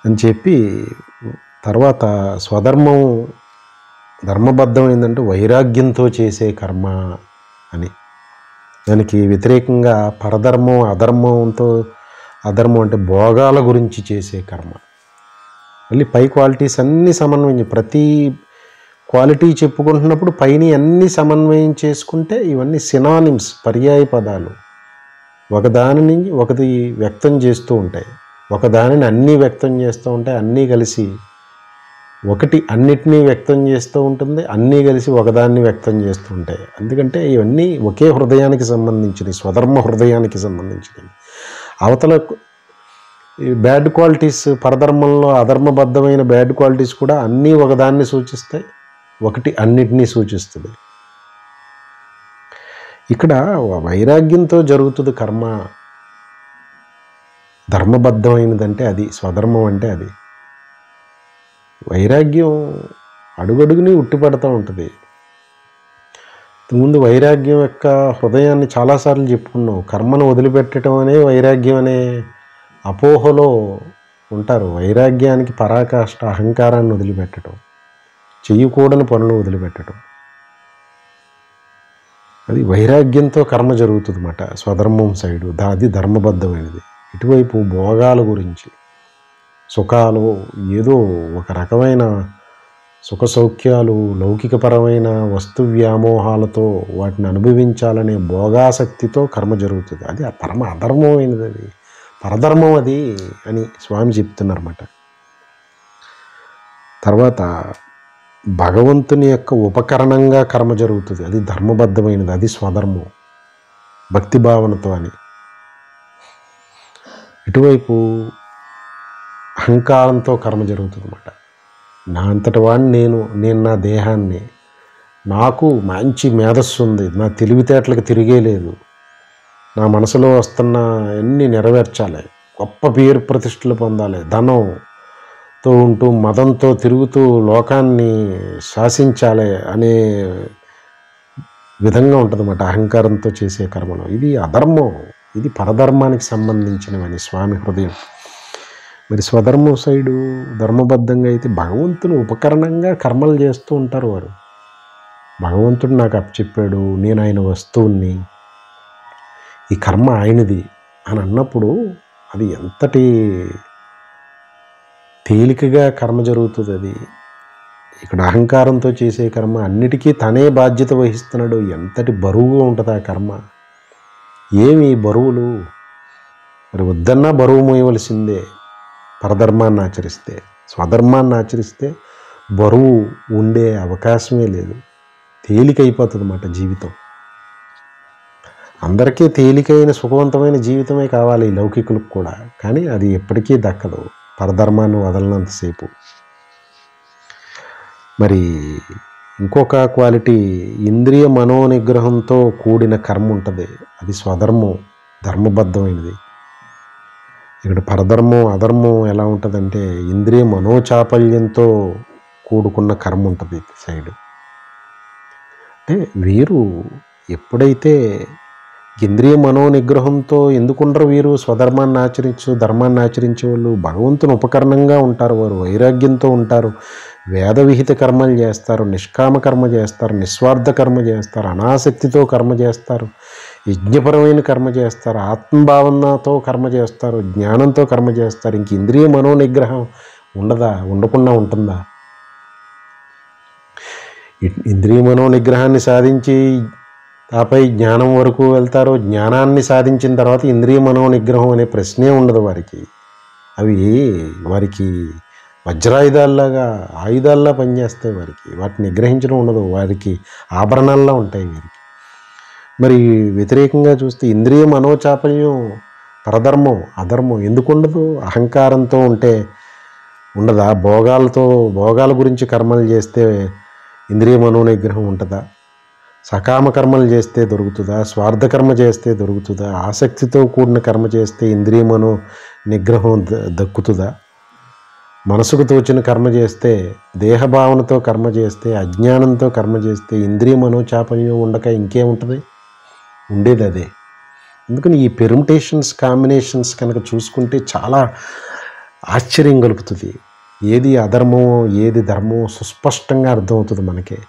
అని చెప్పి, తర్వాత స్వధర్మం ధర్మబద్ధమైందంటే వైరాగ్యంతో చేసే కర్మ అని. దానికి వ్యతిరేకంగా పరధర్మం అధర్మం అంటే భోగాల గురించి చేసే కర్మ. మళ్ళీ పై క్వాలిటీస్ అన్నీ సమన్వయం, ప్రతి క్వాలిటీ చెప్పుకుంటున్నప్పుడు పైన అన్నీ సమన్వయం చేసుకుంటే ఇవన్నీ సినానిమ్స్, పర్యాయ పదాలు. ఒకదానిని ఒకటి వ్యక్తం చేస్తూ ఉంటాయి, ఒకదానిని అన్నీ వ్యక్తం చేస్తూ ఉంటాయి. అన్నీ కలిసి ఒకటి అన్నిటినీ వ్యక్తం చేస్తూ ఉంటుంది, అన్నీ కలిసి ఒకదాన్ని వ్యక్తం చేస్తూ ఉంటాయి. ఎందుకంటే ఇవన్నీ ఒకే హృదయానికి సంబంధించినవి, స్వధర్మ హృదయానికి సంబంధించినవి. అవతల బ్యాడ్ క్వాలిటీస్, పరధర్మంలో అధర్మబద్ధమైన బ్యాడ్ క్వాలిటీస్ కూడా అన్నీ ఒకదాన్ని సూచిస్తాయి, ఒకటి అన్నిటినీ సూచిస్తుంది. ఇక్కడ వైరాగ్యంతో జరుగుతుంది కర్మ. ధర్మబద్ధమైనదంటే అది, స్వధర్మం అంటే అది. వైరాగ్యం అడుగడుగుని ఉట్టిపడుతూ ఉంటుంది. ముందు వైరాగ్యం యొక్క హృదయాన్ని చాలాసార్లు చెప్పుకున్నాం. కర్మను వదిలిపెట్టడం అనే వైరాగ్యం అనే అపోహలో ఉంటారు. వైరాగ్యానికి పరాకాష్ట అహంకారాన్ని వదిలిపెట్టడం, చెయ్యకూడని పనులు వదిలిపెట్టడం, అది వైరాగ్యంతో కర్మ జరుగుతుంది అన్నమాట. స్వధర్మం సైడు అది ధర్మబద్ధమైనది. ఇటువైపు భోగాల గురించి, సుఖాలు, ఏదో ఒక రకమైన సుఖ సౌఖ్యాలు, లౌకికపరమైన వస్తు వ్యామోహాలతో వాటిని అనుభవించాలనే భోగాసక్తితో కర్మ జరుగుతుంది. అది పరమ అధర్మమైనది, అది పరధర్మం అది అని స్వామి చెప్తున్నారన్నమాట. తర్వాత భగవంతుని యొక్క ఉపకరణంగా కర్మ జరుగుతుంది, అది ధర్మబద్ధమైనది, అది స్వధర్మం, భక్తి భావనతో అని. ఇటువైపు అహంకారంతో కర్మ జరుగుతుంది అన్నమాట. నా అంతటి వాడిని నేను నా దేహాన్ని, నాకు మంచి మేధస్సు ఉంది, నా తెలివితేటలకు తిరిగే లేదు, నా మనసులో వస్తున్న అన్నీ నెరవేర్చాలి, గొప్ప పేరు ప్రతిష్టలు పొందాలి, ధనంతో ఉంటూ మదంతో తిరుగుతూ లోకాన్ని శాసించాలి అనే విధంగా ఉంటుందన్నమాట అహంకారంతో చేసే కర్మలో. ఇది అధర్మం, ఇది పరధర్మానికి సంబంధించినవని స్వామి హృదయం. మరి స్వధర్మం సైడు ధర్మబద్ధంగా అయితే భగవంతుని ఉపకరణంగా కర్మలు చేస్తూ ఉంటారు వారు. భగవంతుడు నాకు అప్పచెప్పాడు, నేను ఆయన వస్తువుని, ఈ కర్మ ఆయనది అని అన్నప్పుడు అది ఎంతటి తేలికగా కర్మ జరుగుతుంది. అది ఇక్కడ అహంకారంతో చేసే కర్మ అన్నిటికీ తనే బాధ్యత వహిస్తున్నాడు. ఎంతటి బరువుగా ఉంటుంది ఆ కర్మ. ఏమి బరువులు, మరి వద్దన్నా బరువు మోయవలసిందే పరధర్మాన్ని ఆచరిస్తే. స్వధర్మాన్ని ఆచరిస్తే బరువు ఉండే అవకాశమే లేదు. తేలికైపోతుంది అన్నమాట జీవితం. అందరికీ తేలికైన సుఖవంతమైన జీవితమే కావాలి ఈ లౌకికులకు కూడా, కానీ అది ఎప్పటికీ దక్కదు పరధర్మాన్ని వదలనంతసేపు. మరి ఇంకొక క్వాలిటీ ఇంద్రియ మనోనిగ్రహంతో కూడిన కర్మ ఉంటుంది. అది స్వధర్మం, ధర్మబద్ధమైనది. ఇక్కడ పరధర్మం అధర్మం ఎలా ఉంటుందంటే ఇంద్రియ మనోచాపల్యంతో కూడుకున్న కర్మ ఉంటుంది సైడ్. అంటే వీరు ఎప్పుడైతే ఇంద్రియ మనోనిగ్రహంతో ఎందుకుండరు వీరు, స్వధర్మాన్ని ఆచరించు ధర్మాన్ని ఆచరించే వాళ్ళు భగవంతుని ఉపకరణంగా ఉంటారు. వారు వైరాగ్యంతో ఉంటారు, వేద విహిత కర్మలు చేస్తారు, నిష్కామ కర్మ చేస్తారు, నిస్వార్థ కర్మ చేస్తారు, అనాసక్తితో కర్మ చేస్తారు, యజ్ఞపరమైన కర్మ చేస్తారు, ఆత్మభావనతో కర్మ చేస్తారు, జ్ఞానంతో కర్మ చేస్తారు. ఇంక ఇంద్రియ మనోనిగ్రహం ఉండదా? ఉండకుండా ఉంటుందా? ఇంద్రియ మనోనిగ్రహాన్ని సాధించి ఆపై జ్ఞానం వరకు వెళ్తారు. జ్ఞానాన్ని సాధించిన తర్వాత ఇంద్రియ మనోనిగ్రహం అనే ప్రశ్నే ఉండదు వారికి. అవి వారికి వజ్రాయుధాల్లాగా ఆయుధాల్లా పనిచేస్తాయి వారికి. వాటిని నిగ్రహించడం ఉండదు, వారికి ఆభరణాల్లా ఉంటాయి వీరికి. మరి వ్యతిరేకంగా చూస్తే ఇంద్రియ మనోచాపల్యం పరధర్మం అధర్మం ఎందుకు ఉండదు? అహంకారంతో ఉంటే ఉండదా? భోగాల గురించి కర్మలు చేస్తే ఇంద్రియ మనోనిగ్రహం ఉంటుందా? సకామ కర్మలు చేస్తే దొరుకుతుందా? స్వార్థకర్మ చేస్తే దొరుకుతుందా? ఆసక్తితో కూడిన కర్మ చేస్తే ఇంద్రియ మనో నిగ్రహం దక్కుతుందా? మనసుకు తోచిన కర్మ చేస్తే, దేహభావనతో కర్మ చేస్తే, అజ్ఞానంతో కర్మ చేస్తే ఇంద్రియ మనోచాపల్యం ఉండక ఇంకేముంటుంది? ఉండేది అదే. అందుకని ఈ పెర్ముటేషన్స్ కాంబినేషన్స్ కనుక చూసుకుంటే చాలా ఆశ్చర్యం కలుగుతుంది. ఏది అధర్మమో ఏది ధర్మమో సుస్పష్టంగా అర్థమవుతుంది మనకే.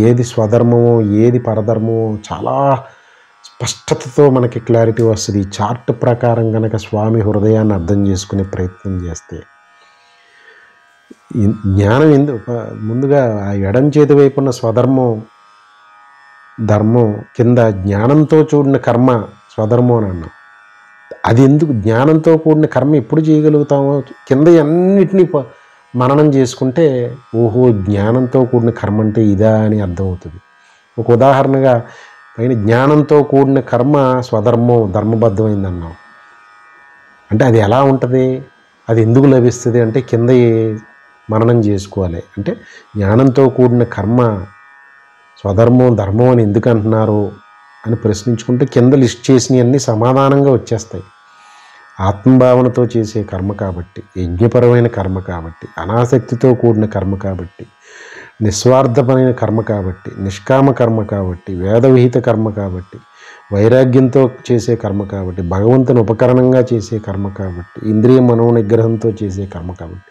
ఏది స్వధర్మమో ఏది పరధర్మమో చాలా స్పష్టతతో మనకి క్లారిటీ వస్తుంది. ఈ చార్ట్ ప్రకారం కనుక స్వామి హృదయాన్ని అర్థం చేసుకునే ప్రయత్నం చేస్తే. జ్ఞానం ముందుగా ఆ ఎడం చేతి వైపు ఉన్న స్వధర్మం ధర్మం కింద జ్ఞానంతో కూడిన కర్మ స్వధర్మం అని అన్నాం. అది ఎందుకు జ్ఞానంతో కూడిన కర్మ ఎప్పుడు చేయగలుగుతామో కింద అన్నిటినీ మననం చేసుకుంటే ఓహో జ్ఞానంతో కూడిన కర్మ అంటే ఇదా అని అర్థమవుతుంది. ఒక ఉదాహరణగా పైన జ్ఞానంతో కూడిన కర్మ స్వధర్మం ధర్మబద్ధమైంది అన్నాం. అంటే అది ఎలా ఉంటుంది, అది ఎందుకు లభిస్తుంది అంటే కింద మననం చేసుకోవాలి. అంటే జ్ఞానంతో కూడిన కర్మ స్వధర్మం ధర్మం అని ఎందుకు అంటున్నారు అని ప్రశ్నించుకుంటే కింద లిస్ట్ చేసినవన్నీ సమాధానంగా వచ్చేస్తాయి. ఆత్మభావనతో చేసే కర్మ కాబట్టి, యజ్ఞపరమైన కర్మ కాబట్టి, అనాసక్తితో కూడిన కర్మ కాబట్టి, నిస్వార్థమైన కర్మ కాబట్టి, నిష్కామ కర్మ కాబట్టి, వేదవిహిత కర్మ కాబట్టి, వైరాగ్యంతో చేసే కర్మ కాబట్టి, భగవంతుని ఉపకరణంగా చేసే కర్మ కాబట్టి, ఇంద్రియ మనోనిగ్రహంతో చేసే కర్మ కాబట్టి.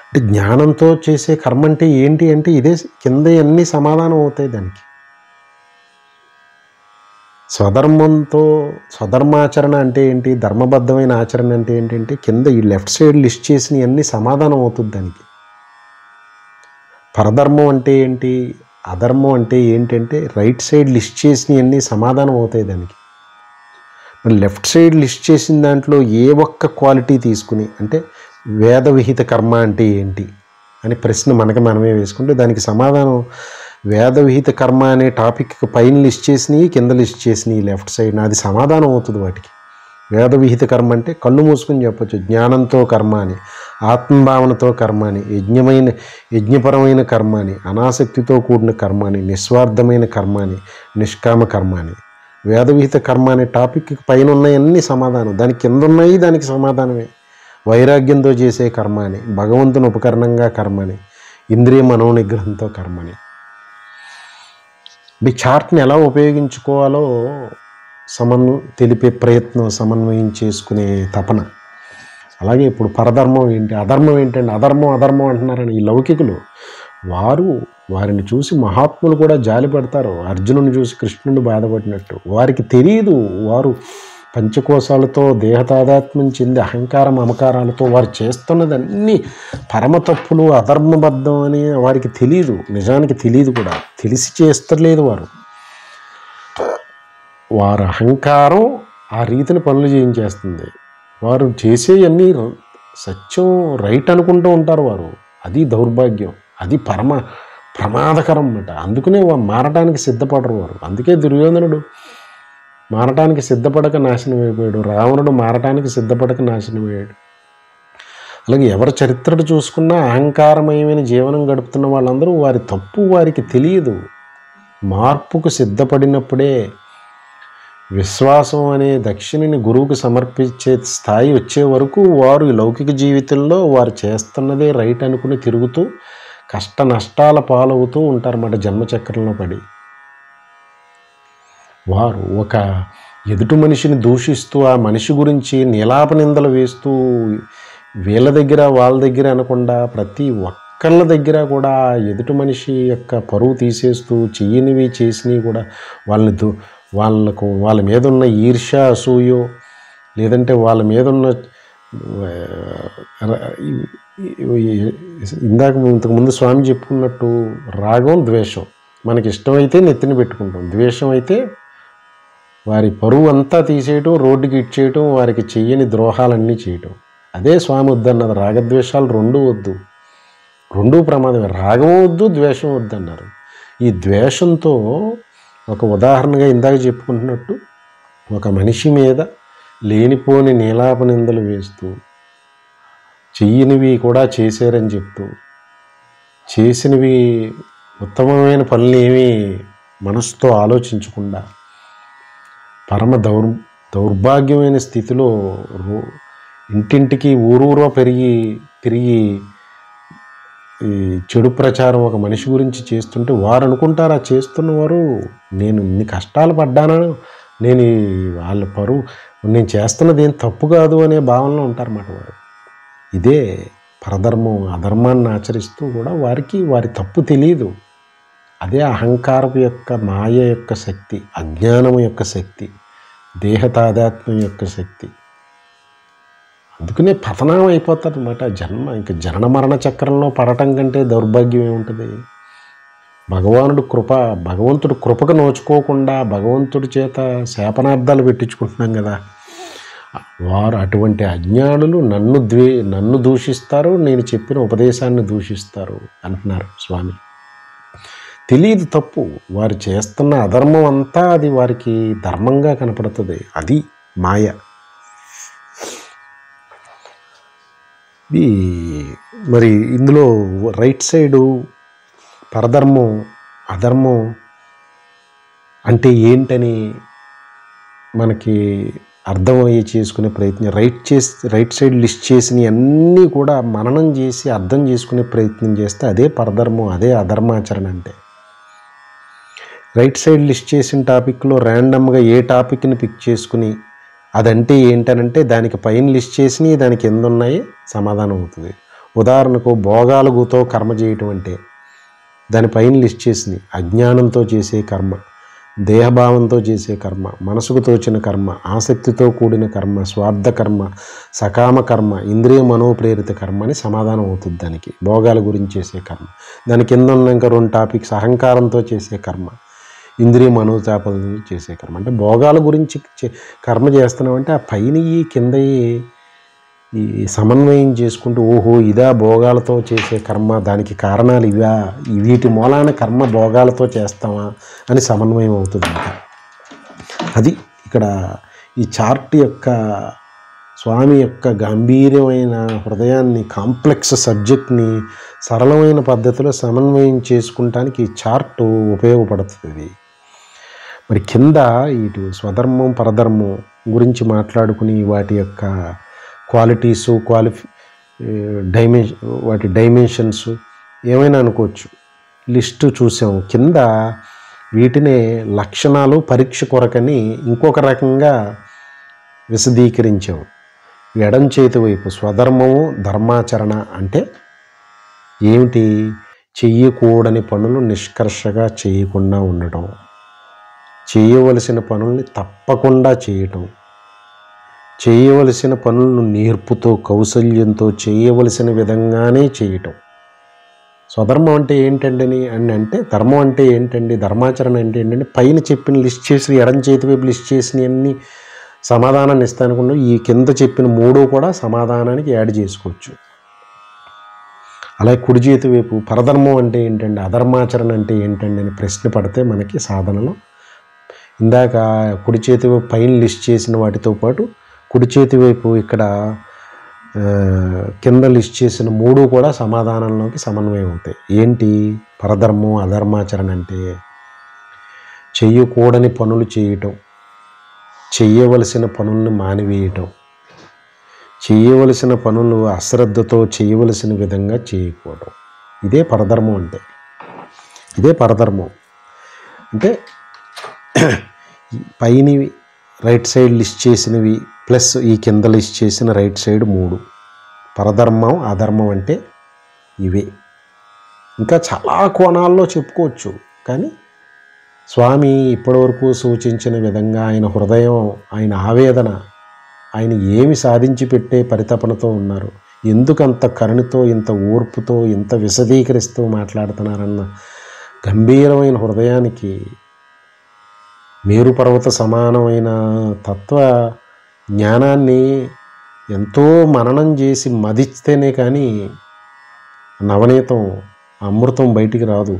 అంటే జ్ఞానంతో చేసే కర్మ అంటే ఏంటి అంటే ఇదే కింద అన్నీ సమాధానం అవుతాయి దానికి. స్వధర్మాచరణ అంటే ఏంటి, ధర్మబద్ధమైన ఆచరణ అంటే ఏంటంటే కింద ఈ లెఫ్ట్ సైడ్ లిస్ట్ చేసిన అన్నీ సమాధానం అవుతుంది దానికి. పరధర్మం అంటే ఏంటి, అధర్మం అంటే ఏంటంటే రైట్ సైడ్ లిస్ట్ చేసినవన్నీ సమాధానం అవుతాయి దానికి. మరి లెఫ్ట్ సైడ్ లిస్ట్ చేసిన దాంట్లో ఏ ఒక్క క్వాలిటీ తీసుకుని అంటే వేద విహిత కర్మ అంటే ఏంటి అని ప్రశ్న మనకి మనమే వేసుకుంటే దానికి సమాధానం వేద విహిత కర్మ అనే టాపిక్ పైన లిస్ట్ చేసినవి కింద లిస్ట్ చేసినవి లెఫ్ట్ సైడ్ అది సమాధానం అవుతుంది వాటికి. వేద విహిత కర్మ అంటే కళ్ళు మూసుకొని చెప్పచ్చు, జ్ఞానంతో కర్మ అని, ఆత్మభావనతో కర్మ అని, యజ్ఞపరమైన కర్మ అని, అనాసక్తితో కూడిన కర్మ అని, నిస్వార్థమైన కర్మ అని, నిష్కామ కర్మ అని. వేద విహిత కర్మ అనే టాపిక్ పైన ఉన్నాయన్నీ సమాధానం, దానికి కింద ఉన్నాయి దానికి సమాధానమే. వైరాగ్యంతో చేసే కర్మ అని, భగవంతుని ఉపకరణంగా కర్మని, ఇంద్రియ మనోనిగ్రహంతో కర్మని. ఈ చార్ట్ని ఎలా ఉపయోగించుకోవాలో తెలిపే ప్రయత్నం, సమన్వయం చేసుకునే తపన. అలాగే ఇప్పుడు పరధర్మం ఏంటి, అధర్మం ఏంటండి, అధర్మం అంటున్నారని ఈ లౌకికులు వారిని చూసి మహాత్ములు కూడా జాలి పడతారు. అర్జునుని చూసి కృష్ణుని బాధపడినట్టు వారికి తెలియదు. వారు పంచకోశాలతో దేహతాదాత్మ్యం చెంది అహంకార మమకారాలతో వారు చేస్తున్నది అన్నీ పరమ తప్పులు, అధర్మబద్ధం అని వారికి తెలియదు. నిజానికి తెలియదు కూడా, తెలిసి చేస్తలేదు. వారి అహంకారం ఆ రీతిని పనులు చేయించేస్తుంది. వారు చేసేవన్నీ సత్యం, రైట్ అనుకుంటూ ఉంటారు వారు. అది దౌర్భాగ్యం, అది ప్రమాదకరం అన్నమాట. అందుకనే మారటానికి సిద్ధపడరు వారు. అందుకే దుర్యోధనుడు మారటానికి సిద్ధపడక నాశనం అయిపోయాడు, రావణుడు మారటానికి సిద్ధపడక నాశనం అయ్యాడు. అలాగే ఎవరి చరిత్రను చూసుకున్నా అహంకారమయమైన జీవనం గడుపుతున్న వాళ్ళందరూ వారి తప్పు వారికి తెలియదు. మార్పుకు సిద్ధపడినప్పుడే, విశ్వాసం అనే దక్షిణని గురువుకు సమర్పించే స్థాయి వచ్చే వరకు వారు ఈ లౌకిక జీవితంలో వారు చేస్తున్నదే రైట్ అనుకుని తిరుగుతూ కష్ట నష్టాల పాలవుతూ ఉంటారన్నమాట. జన్మచక్రంలో పడి వారు ఒక ఎదుటి మనిషిని దూషిస్తూ, ఆ మనిషి గురించి నీలాప నిందలు వేస్తూ, వీళ్ళ దగ్గర వాళ్ళ దగ్గర అనకుండా ప్రతి ఒక్కళ్ళ దగ్గర కూడా ఎదుటి మనిషి యొక్క పరువు తీసేస్తూ, చెయ్యనివి చేసినవి కూడా వాళ్ళ మీద ఉన్న ఈర్ష్య, అసూయో, లేదంటే వాళ్ళ మీద ఉన్న ఇంతకుముందు స్వామి చెప్పుకున్నట్టు రాగం, ద్వేషం. మనకి ఇష్టమైతే నెత్తిని పెట్టుకుంటాం, ద్వేషం అయితే వారి పరువు అంతా తీసేయటం, రోడ్డుకి ఇచ్చేయటం, వారికి చెయ్యని ద్రోహాలన్నీ చేయటం. అదే స్వామి వద్దన్నది. రాగద్వేషాలు రెండూ వద్దు, రెండూ ప్రమాదమే. రాగం వద్దు, ద్వేషం వద్దు అన్నారు. ఈ ద్వేషంతో ఒక ఉదాహరణగా ఇందాక చెప్పుకుంటున్నట్టు ఒక మనిషి మీద లేనిపోని నీలాప నిందలు వేస్తూ, చెయ్యనివి కూడా చేశారని చెప్తూ, చేసినవి ఉత్తమమైన పనులు ఏమీ మనసుతో ఆలోచించకుండా పరమ దౌర్భాగ్యమైన స్థితిలో ఇంటింటికి ఊరూరా తిరిగి ఈ చెడు ప్రచారం ఒక మనిషి గురించి చేస్తుంటే వారు అనుకుంటారు, ఆ చేస్తున్నవారు నేను ఇన్ని కష్టాలు పడ్డాను, వాళ్ళ పరువు నేను చేస్తున్నది ఏం తప్పు కాదు అనే భావనలో ఉంటారన్నమాట వారు. ఇదే పరధర్మం, అధర్మాన్ని ఆచరిస్తూ కూడా వారి తప్పు తెలియదు. అదే అహంకారపు యొక్క, మాయ యొక్క శక్తి, అజ్ఞానము యొక్క శక్తి, దేహతాదాత్మ్యం యొక్క శక్తి. అందుకనే పతనం అయిపోతుంది అన్నమాట జన్మ. ఇంక జనన మరణ చక్రంలో పడటం కంటే దౌర్భాగ్యం ఏముంటుంది? భగవంతుడు కృపకు నోచుకోకుండా భగవంతుడి చేత శాపనార్థాలు పెట్టించుకుంటున్నాం కదా. వారు అటువంటి అజ్ఞానులు నన్ను దూషిస్తారు, నేను చెప్పిన ఉపదేశాన్ని దూషిస్తారు అంటున్నారు స్వామి. తెలియదు తప్పు, వారు చేస్తున్న అధర్మం అంతా అది వారికి ధర్మంగా కనపడుతుంది. అది మాయ. మరి ఇందులో రైట్ సైడు పరధర్మం, అధర్మం అంటే ఏంటని మనకి అర్థమయ్యే చేసుకునే ప్రయత్నం, రైట్ సైడ్ లిస్ట్ చేసినవి అన్నీ కూడా మననం చేసి అర్థం చేసుకునే ప్రయత్నం చేస్తే అదే పరధర్మం, అదే అధర్మాచరణ. అంటే రైట్ సైడ్ లిస్ట్ చేసిన టాపిక్లో ర్యాండమ్గా ఏ టాపిక్ని పిక్ చేసుకుని అదంటే ఏంటనంటే దానికి పైన లిస్ట్ చేసినవి దానికి కింద ఉన్నాయి సమాధానం అవుతుంది. ఉదాహరణకు భోగాలుగుతో కర్మ చేయటం అంటే దానిపైన లిస్ట్ చేసినవి అజ్ఞానంతో చేసే కర్మ, దేహభావంతో చేసే కర్మ, మనసుకు తోచిన కర్మ, ఆసక్తితో కూడిన కర్మ, స్వార్థ కర్మ, సకామ కర్మ, ఇంద్రియ మనోప్రేరిత కర్మ అని సమాధానం అవుతుంది. దానికి భోగాల గురించి చేసే కర్మ. దాని కింద ఉన్న ఇంకా 2 టాపిక్స్ అహంకారంతో చేసే కర్మ, ఇంద్రియ మనోచాపల చేసే కర్మ. అంటే భోగాల గురించి కర్మ చేస్తున్నామంటే ఆ పైన కింద ఈ సమన్వయం చేసుకుంటూ ఓహో ఇదా భోగాలతో చేసే కర్మ, దానికి కారణాలు ఇవా, వీటి మూలాన కర్మ భోగాలతో చేస్తామా అని సమన్వయం అవుతుంది. అది ఇక్కడ ఈ చార్ట్ యొక్క స్వామి యొక్క గంభీరమైన హృదయాన్ని, కాంప్లెక్స్ సబ్జెక్ట్ని సరళమైన పద్ధతిలో సమన్వయం చేసుకుంటానికి ఈ చార్ట్ ఉపయోగపడుతుంది. మరి కింద ఇటు స్వధర్మం పరధర్మం గురించి మాట్లాడుకుని వాటి యొక్క క్వాలిటీసు, వాటి డైమెన్షన్స్ ఏమైనా అనుకోవచ్చు. లిస్టు చూసాము. కింద వీటినే లక్షణాలు పరీక్ష కొరకని ఇంకొక రకంగా విశదీకరించాం. ఎడం చేతి వైపు స్వధర్మము ధర్మాచరణ అంటే ఏమిటి? చెయ్యకూడని పనులు నిష్కర్షగా చేయకుండా ఉండటం, చేయవలసిన పనుల్ని తప్పకుండా చేయటం, చేయవలసిన పనులను నేర్పుతో కౌశల్యంతో చేయవలసిన విధంగానే చేయటం. స్వధర్మం అంటే ఏంటండి అని అంటే, ధర్మం అంటే ఏంటండి, ధర్మాచరణ అంటే ఏంటంటే, పైన చెప్పిన లిస్ట్ చేసి ఎడం చేతి వైపు లిస్ట్ చేసినవన్నీ సమాధానాన్ని ఇస్తానుకుండా ఈ కింద చెప్పిన 3 కూడా సమాధానానికి యాడ్ చేసుకోవచ్చు. అలాగే కుడి చేతి వైపు పరధర్మం అంటే ఏంటండి, అధర్మాచరణ అంటే ఏంటండి అని ప్రశ్న పడితే మనకి సాధనలో ఇందాక కుడి చేతి వైపు పైన లిస్ట్ చేసిన వాటితో పాటు కుడి చేతి వైపు ఇక్కడ కింద లిస్ట్ చేసిన 3 కూడా సమాధానంలోకి సమన్వయం అవుతాయి. ఏంటి? పరధర్మం అధర్మాచరణ అంటే చెయ్యకూడని పనులు చేయటం, చెయ్యవలసిన పనులను మానివేయటం, చేయవలసిన పనులు అశ్రద్ధతో చేయవలసిన విధంగా చేయకపోవడం. ఇదే పరధర్మం అంటే. ఇదే పరధర్మం అంటే పైనవి రైట్ సైడ్ లిస్ట్ చేసినవి ప్లస్ ఈ కింద లిస్ట్ చేసిన రైట్ సైడ్ 3. పరధర్మం అధర్మం అంటే ఇవే. ఇంకా చాలా కోణాల్లో చెప్పుకోవచ్చు. కానీ స్వామి ఇప్పటివరకు సూచించిన విధంగా ఆయన హృదయం, ఆయన ఆవేదన, ఆయన ఏమి సాధించి పెట్టే పరితపనతో ఉన్నారు, ఎందుకంత కరుణతో ఇంత ఓర్పుతో ఇంత విశదీకరిస్తూ మాట్లాడుతున్నారన్న గంభీరమైన హృదయానికి మేరు పర్వత సమానమైన తత్వ జ్ఞానాన్ని ఎంతో మననం చేసి మదిస్తేనే కానీ నవనీతం అమృతం బయటికి రాదు.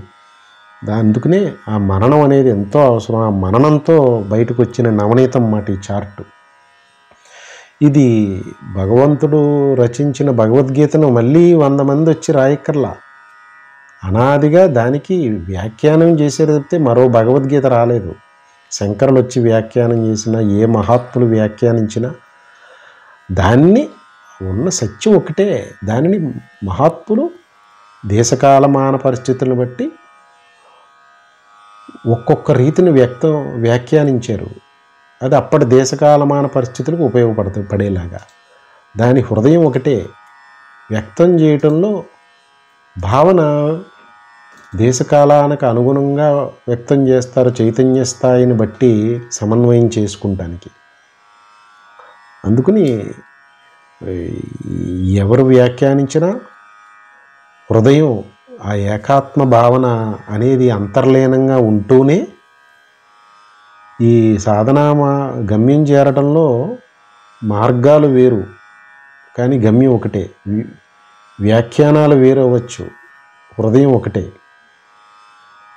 అందుకనే ఆ మననం అనేది ఎంతో అవసరం. ఆ మననంతో బయటకు వచ్చిన నవనీతం మాట ఈ చార్టు. ఇది భగవంతుడు రచించిన భగవద్గీతను మళ్ళీ 100 మంది వచ్చి రాయక్కర్లా. అనాదిగా దానికి వ్యాఖ్యానం చేసేది తప్పితే మరో భగవద్గీత రాలేదు. శంకరులు వచ్చి వ్యాఖ్యానం చేసినా, ఏ మహాత్ములు వ్యాఖ్యానించినా దాన్ని ఉన్న సత్యం ఒకటే. దానిని మహాత్ములు దేశకాలమాన పరిస్థితులను బట్టి ఒక్కొక్క రీతిని వ్యాఖ్యానించారు. అది అప్పటి దేశకాలమాన పరిస్థితులకు పడేలాగా. దాని హృదయం ఒకటే. వ్యక్తం చేయటంలో భావన దేశకాలానికి అనుగుణంగా వ్యక్తం చేస్తారు, చైతన్య స్థాయిని బట్టి సమన్వయం చేసుకుంటానికి. అందుకని ఎవరు వ్యాఖ్యానించినా హృదయం ఆ ఏకాత్మ భావన అనేది అంతర్లీనంగా ఉంటూనే ఈ సాధనా గమ్యం చేరటంలో మార్గాలు వేరు, కానీ గమ్యం ఒకటే. వ్యాఖ్యానాలు వేరు అవ్వచ్చు, హృదయం ఒకటే.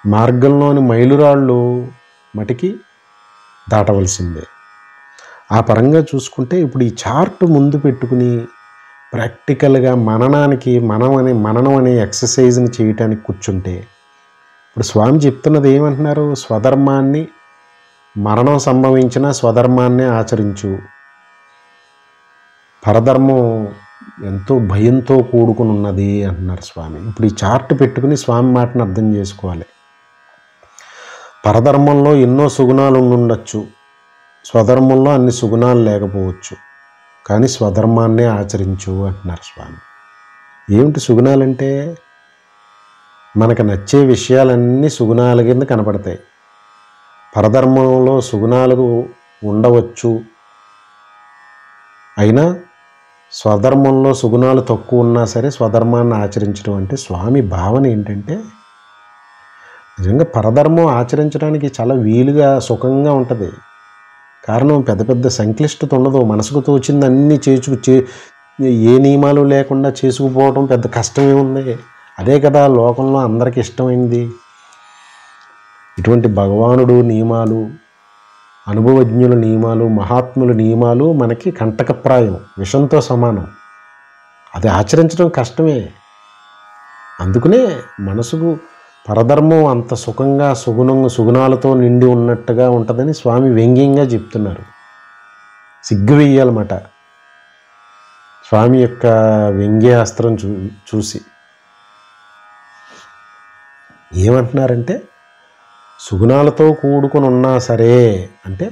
మార్గంలోని మైలురాళ్ళు మటికి దాటవలసిందే. ఆ పరంగా చూసుకుంటే ఇప్పుడు ఈ చార్ట్ ముందు పెట్టుకుని ప్రాక్టికల్గా మననం అనే ఎక్సర్సైజ్ని చేయటానికి కూర్చుంటే, ఇప్పుడు స్వామి చెప్తున్నది ఏమంటున్నారు? స్వధర్మాన్ని, మరణం సంభవించిన స్వధర్మాన్నే ఆచరించు. పరధర్మం ఎంతో భయంతో కూడుకుని ఉన్నది అంటున్నారు స్వామి. ఇప్పుడు ఈ చార్ట్ పెట్టుకుని స్వామి మాటను అర్థం చేసుకోవాలి. పరధర్మంలో ఎన్నో సుగుణాలు ఉండొచ్చు, స్వధర్మంలో అన్ని సుగుణాలు లేకపోవచ్చు, కానీ స్వధర్మాన్నే ఆచరించు అంటున్నారు స్వామి. ఏమిటి సుగుణాలంటే? మనకు నచ్చే విషయాలన్నీ సుగుణాల కింద కనపడతాయి. పరధర్మంలో సుగుణాలు ఉండవచ్చు, అయినా స్వధర్మంలో సుగుణాలు తక్కువ ఉన్నా సరే స్వధర్మాన్ని ఆచరించడం అంటే స్వామి భావన ఏంటంటే, నిజంగా పరధర్మం ఆచరించడానికి చాలా వీలుగా సుఖంగా ఉంటుంది. కారణం పెద్ద పెద్ద సంక్లిష్టత ఉండదు. మనసుకు తోచింది అన్నీ ఏ నియమాలు లేకుండా చేసుకుపోవడం పెద్ద కష్టమే ఉంది. అదే కదా లోకంలో అందరికీ ఇష్టమైంది. ఇటువంటి భగవానుడు నియమాలు, అనుభవజ్ఞుల నియమాలు, మహాత్ముల నియమాలు మనకి కంటకప్రాయం, విషంతో సమానం. అది ఆచరించడం కష్టమే. అందుకనే మనసుకు పరధర్మం అంత సుఖంగా సుగుణాలతో నిండి ఉన్నట్టుగా ఉంటుందని స్వామి వ్యంగ్యంగా చెప్తున్నారు. సిగ్గు వేయాలన్నమాట స్వామి యొక్క వ్యంగ్యాస్త్రం చూసి. ఏమంటున్నారంటే, సుగుణాలతో కూడుకుని ఉన్నా సరే, అంటే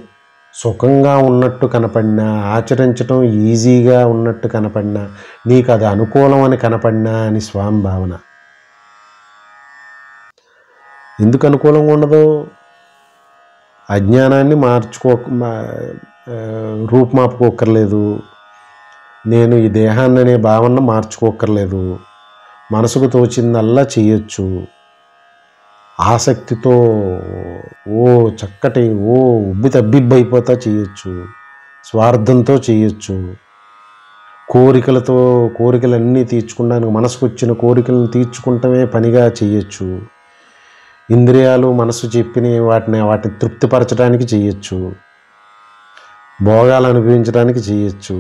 సుఖంగా ఉన్నట్టు కనపడినా, ఆచరించటం ఈజీగా ఉన్నట్టు కనపడినా, నీకు అది అనుకూలం అని కనపడినా అని స్వామి భావన. ఎందుకు అనుకూలంగా ఉండదు? అజ్ఞానాన్ని రూపుమాపుకోక్కర్లేదు. నేను ఈ దేహాన్ని అనే భావన మార్చుకోక్కర్లేదు. మనసుకు తోచిందల్లా చేయొచ్చు. ఆసక్తితో చక్కటి ఉబ్బితబ్బిబ్బైపోతా చేయొచ్చు. స్వార్థంతో చేయొచ్చు. కోరికలన్నీ తీర్చుకోవడానికి, మనసుకు వచ్చిన కోరికలను తీర్చుకుంటమే పనిగా చేయొచ్చు. ఇంద్రియాలు మనసు చెప్పిన వాటిని తృప్తిపరచడానికి చేయొచ్చు. భోగాలు అనుభవించడానికి చేయొచ్చు.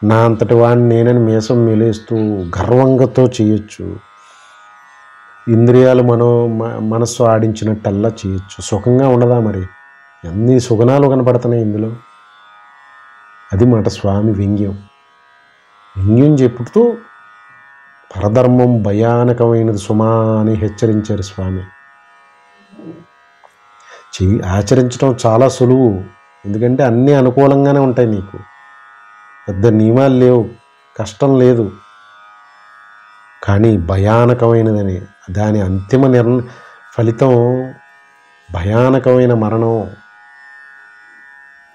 నా అంతటి వాడిని నేనని మీసం మెలేస్తూ గర్వంగతో చేయొచ్చు. ఇంద్రియాలు మనస్సు ఆడించినట్టల్లా చేయొచ్చు. సుఖంగా ఉండదా? మరి ఎన్ని సుగుణాలు కనపడుతున్నాయి ఇందులో. అది మాట స్వామి వ్యంగ్యం. వ్యంగ్యం చెప్పుతూ పరధర్మం భయానకమైనది సుమా అని హెచ్చరించారు స్వామి. ఆచరించడం చాలా సులువు, ఎందుకంటే అన్నీ అనుకూలంగానే ఉంటాయి. నీకు పెద్ద నియమాలు లేవు, కష్టం లేదు. కానీ భయానకమైనదని, దాని అంతిమ ఫలితం భయానకమైన మరణం,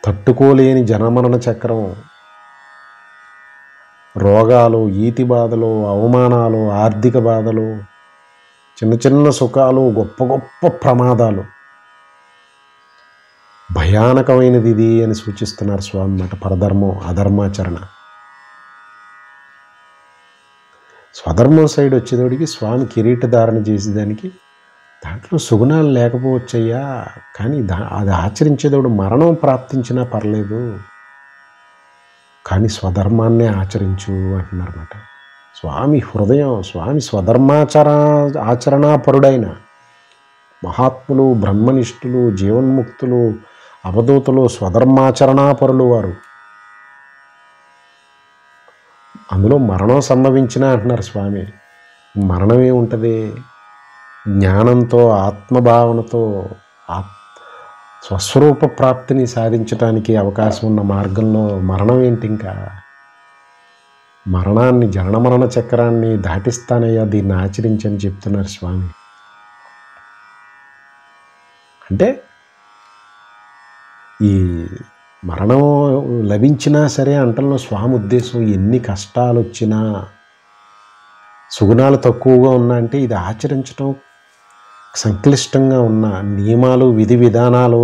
తట్టుకోలేని జనమరణ చక్రం, రోగాలు, ఈతి బాధలు, అవమానాలు, ఆర్థిక బాధలు, చిన్న చిన్న సుఖాలు, గొప్ప గొప్ప ప్రమాదాలు. భయానకమైనది ఇది అని సూచిస్తున్నారు స్వామి మాట. పరధర్మం, అధర్మాచరణ. స్వధర్మం సైడ్ వచ్చేటోడికి స్వామి కిరీటధారణ చేసేదానికి దాంట్లో సుగుణాలు లేకపోవచ్చయ్యా, కానీ అది ఆచరించేటోడు మరణం ప్రాప్తించినా పర్లేదు, కానీ స్వధర్మాన్నే ఆచరించు అంటున్నారన్నమాట. స్వామి హృదయం, స్వామి ఆచరణాపరుడైన మహాత్ములు, బ్రహ్మనిష్ఠులు, జీవన్ముక్తులు, అవధూతలు, స్వధర్మాచరణాపరులు వారు. అందులో మరణం సంభవించినా అంటున్నారు స్వామి. మరణమే ఉంటుంది. జ్ఞానంతో, ఆత్మభావనతో స్వస్వరూప ప్రాప్తిని సాధించడానికి అవకాశం ఉన్న మార్గంలో మరణం ఏంటి? ఇంకా మరణాన్ని, జనన మరణ చక్రాన్ని దాటిస్తానయ్యా, దీన్ని ఆచరించని చెప్తున్నారు స్వామి. అంటే ఈ మరణం లభించినా సరే అంటల్లో స్వామి ఉద్దేశం, ఎన్ని కష్టాలు వచ్చినా, సుగుణాలు తక్కువగా ఉన్నా అంటే ఇది ఆచరించడం సంక్లిష్టంగా ఉన్న నియమాలు, విధి విధానాలు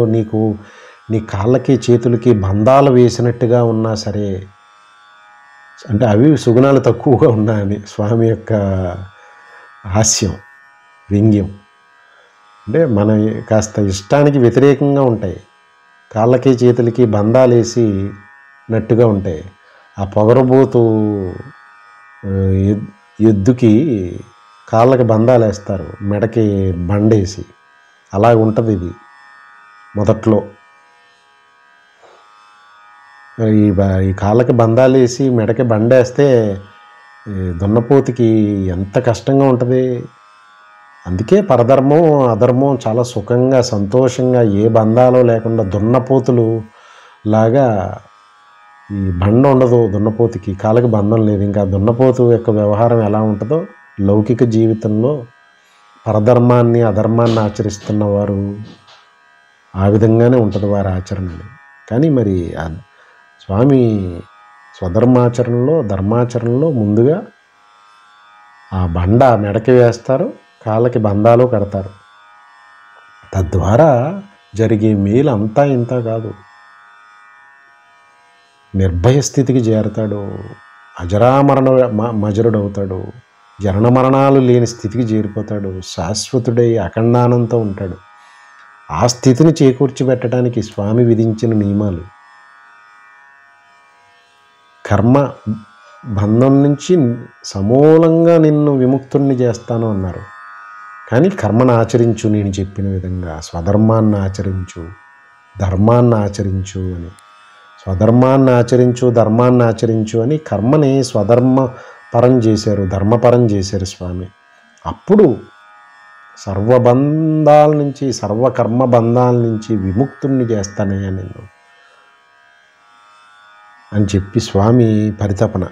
నీ కాళ్ళకి చేతులకి బంధాలు వేసినట్టుగా ఉన్నా సరే, అంటే అవి సుగుణాలు తక్కువగా ఉన్నాయని స్వామి యొక్క హాస్యం, వ్యంగ్యం. అంటే మన కాస్త ఇష్టానికి వ్యతిరేకంగా ఉంటాయి. కాళ్ళకి చేతులకి బంధాలు వేసినట్టుగా ఉంటాయి. ఆ పొగరబోతు ఎద్దుకి కాళ్ళకి బంధాలు వేస్తారు, మెడకి బండేసి. అలా ఉంటుంది ఇది మొదట్లో. ఈ కాళ్ళకి బంధాలు వేసి మెడకి బండేస్తే దున్నపోతుకి ఎంత కష్టంగా ఉంటుంది. అందుకే పరధర్మం, అధర్మం చాలా సుఖంగా, సంతోషంగా, ఏ బంధాలు లేకుండా దున్నపోతులు లాగా. ఈ బండ ఉండదు దున్నపోతుకి, కాళ్ళకి బంధం లేదు. ఇంకా దున్నపోతు యొక్క వ్యవహారం ఎలా ఉంటుందో లౌకిక జీవితంలో పరధర్మాన్ని, అధర్మాన్ని ఆచరిస్తున్న వారు ఆ విధంగానే ఉంటుంది వారి ఆచరణని. కానీ మరి స్వామి స్వధర్మాచరణలో, ధర్మాచరణలో ముందుగా ఆ బండ మెడకి వేస్తారు, కాళ్ళకి బంధాలు కడతారు. తద్వారా జరిగే మేలు అంతా ఇంత కాదు. నిర్భయ స్థితికి చేరతాడు, మజరుడవుతాడు, జనన మరణాలు లేని స్థితికి చేరిపోతాడు, శాశ్వతుడై అఖండానంతో ఉంటాడు. ఆ స్థితిని చేకూర్చిపెట్టడానికి స్వామి విధించిన నియమాలు. కర్మ బంధం నుంచి సమూలంగా నిన్ను విముక్తుణ్ణి చేస్తాను అన్నారు. కానీ కర్మను ఆచరించు, నేను చెప్పిన విధంగా స్వధర్మాన్ని ఆచరించు, ధర్మాన్ని ఆచరించు అని. స్వధర్మాన్ని ఆచరించు, ధర్మాన్ని ఆచరించు అని కర్మని స్వధర్మ పరం చేశారు, ధర్మపరం చేశారు స్వామి. అప్పుడు సర్వబంధాల నుంచి, సర్వకర్మ బంధాల నుంచి విముక్తుణ్ణి చేస్తానయ్యా నిన్ను అని చెప్పి స్వామి పరితపన.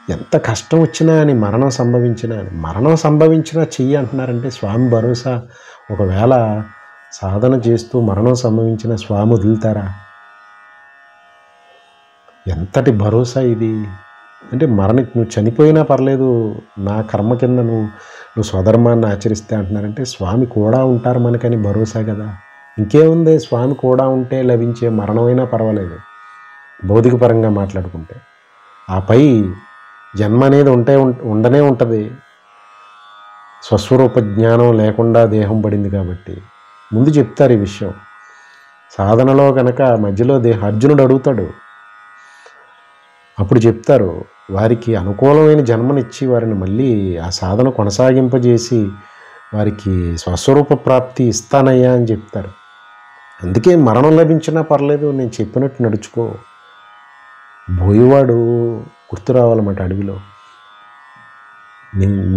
ఎంత కష్టం వచ్చినా అని, మరణం సంభవించినా చెయ్యి అంటున్నారంటే స్వామి భరోసా. ఒకవేళ సాధన చేస్తూ మరణం సంభవించిన స్వామి వదులుతారా? ఎంతటి భరోసా ఇది అంటే, నువ్వు చనిపోయినా పర్లేదు, నా కర్మ కింద నువ్వు స్వధర్మాన్ని ఆచరిస్తే అంటున్నారంటే స్వామి కూడా ఉంటారు మనకని భరోసా కదా. ఇంకేముంది, స్వామి కూడా ఉంటే లభించే మరణమైనా పర్వాలేదు భౌతిక పరంగా మాట్లాడుకుంటే. ఆపై జన్మ అనేది ఉండనే ఉంటుంది. స్వస్వరూప జ్ఞానం లేకుండా దేహం పడింది కాబట్టి ముందు చెప్తారు ఈ విషయం. సాధనలో కనుక మధ్యలో అర్జునుడు అడుగుతాడు, అప్పుడు చెప్తారు వారికి అనుకూలమైన జన్మనిచ్చి వారిని మళ్ళీ ఆ సాధన కొనసాగింపజేసి వారికి స్వస్వరూప ప్రాప్తి ఇస్తానయ్యా అని చెప్తారు. అందుకే మరణం లభించినా పర్లేదు, నేను చెప్పినట్టు నడుచుకో. బోయవాడు గుర్తు రావాలన్నమాట అడవిలో.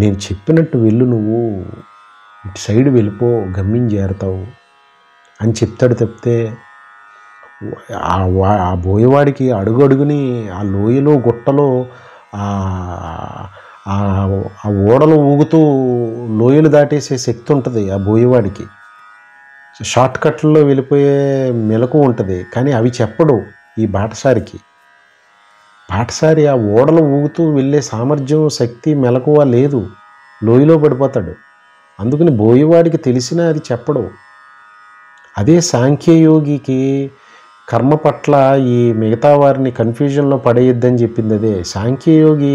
నేను చెప్పినట్టు వెళ్ళు, నువ్వు ఇటు సైడ్ వెళ్ళిపో, గమ్యం చేరుతావు అని చెప్తాడు. తప్పితే ఆ బోయవాడికి అడుగుని ఆ లోయలో గుట్టలో ఆ ఓడలు ఊగుతూ లోయలు దాటేసే శక్తి ఉంటుంది ఆ బోయవాడికి. షార్ట్ కట్లలో వెళ్ళిపోయే మెలకు ఉంటుంది, కానీ అవి చెప్పడు ఈ బాటసారికి. బాటసారి ఆ ఓడలు ఊగుతూ వెళ్ళే సామర్థ్యం, శక్తి, మెలకువ లేదు, లోయలో పడిపోతాడు. అందుకని బోయవాడికి తెలిసినా అది చెప్పడు. అదే సాంఖ్యయోగికి కర్మ పట్ల ఈ మిగతా వారిని కన్ఫ్యూజన్లో పడేయద్దని చెప్పింది అదే. సాంఖ్యయోగి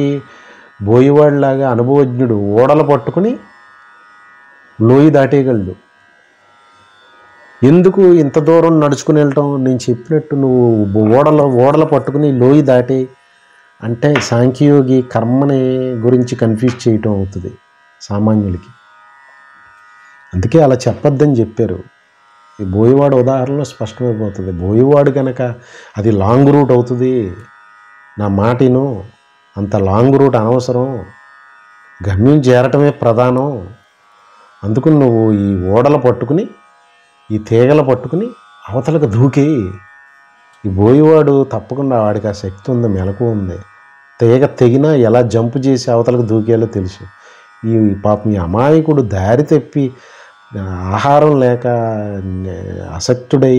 బోయవాడిలాగా అనుభవజ్ఞుడు, ఓడలు పట్టుకుని లోయ దాటేయగలడు. ఎందుకు ఇంత దూరం నడుచుకుని వెళ్ళటం, నేను చెప్పినట్టు నువ్వు ఓడలు పట్టుకుని లోయ దాటే అంటే సాంఖ్యయోగి కర్మని గురించి కన్ఫ్యూజ్ చేయటం అవుతుంది సామాన్యులకి. అందుకే అలా చెప్పొద్దని చెప్పారు. ఈ బోయవాడు ఉదాహరణలో స్పష్టమైపోతుంది. బోయవాడు కనుక అది లాంగ్ రూట్ అవుతుంది, నా మాటిను, అంత లాంగ్ రూట్ అనవసరం, గమ్యం చేరటమే ప్రధానం. అందుకని నువ్వు ఈ ఓడలు పట్టుకుని, ఈ తీగలు పట్టుకుని అవతలకు దూకి. ఈ బోయవాడు తప్పకుండా వాడికి ఆ శక్తి ఉంది, మెలకు ఉంది. తీగ తెగినా ఎలా జంప్ చేసి అవతలకు దూకేయాలో తెలుసు. ఈ పాపం ఈ అమాయకుడు దారి తప్పి ఆహారం లేక అసక్తుడై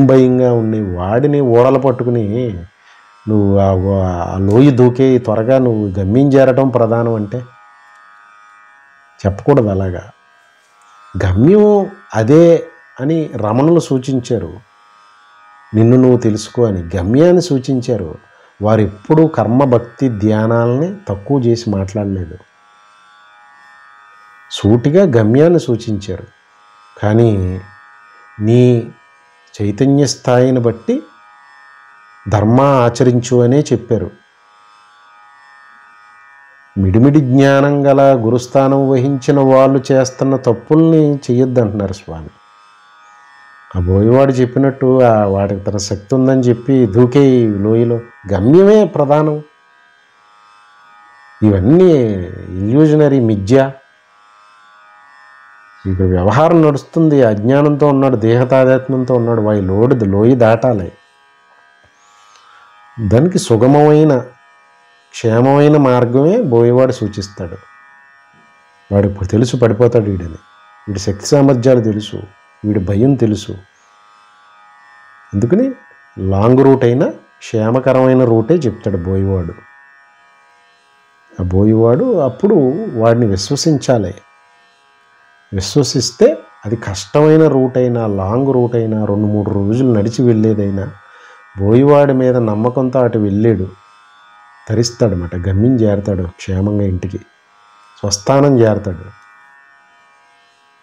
భయంగా ఉండి వాడిని ఓడలు పట్టుకుని నువ్వు ఆ లోయ దూకే త్వరగా నువ్వు గమ్యం చేరటం ప్రధానం అంటే చెప్పకూడదు. అలాగా గమ్యం అదే అని రమణులు సూచించారు. నిన్ను నువ్వు తెలుసుకో అని గమ్యాన్ని సూచించారు. వారు ఎప్పుడూ కర్మభక్తి ధ్యానాలని తక్కువ చేసి మాట్లాడలేదు, సూటిగా గమ్యాన్ని సూచించారు. కానీ నీ చైతన్య స్థాయిని బట్టి ధర్మ ఆచరించు అనే చెప్పారు. మిడిమిడి జ్ఞానం గల గురుస్థానం వహించిన వాళ్ళు చేస్తున్న తప్పుల్ని చెయ్యొద్దంటున్నారు స్వామి. ఆ బోయవాడు చెప్పినట్టు వాడికి తన శక్తి ఉందని చెప్పి దూకే లోయలో గమ్యమే ప్రధానం. ఇవన్నీ ఇల్యూజనరీ, మిథ్య. ఇప్పుడు వ్యవహారం నడుస్తుంది, అజ్ఞానంతో ఉన్నాడు, దేహతాదాత్మ్యంతో ఉన్నాడు. లోయ దాటాలి. దానికి సుగమమైన క్షేమమైన మార్గమే బోయవాడు సూచిస్తాడు. వాడు ఇప్పుడు తెలుసు పడిపోతాడు వీడని, వీడి శక్తి సామర్థ్యాలు తెలుసు, వీడి భయం తెలుసు. అందుకని లాంగ్ రూట్ అయినా క్షేమకరమైన రూటే చెప్తాడు బోయవాడు. ఆ బోయవాడు అప్పుడు వాడిని విశ్వసించాలి. విశ్వసిస్తే అది కష్టమైన రూట్ అయినా, లాంగ్ రూట్ అయినా, 2-3 రోజులు నడిచి వెళ్ళేదైనా బోయవాడి మీద నమ్మకంతో అటు వెళ్ళాడు, తరిస్తాడనమాట. గమ్యం చేరతాడు, క్షేమంగా ఇంటికి స్వస్థానం చేరతాడు.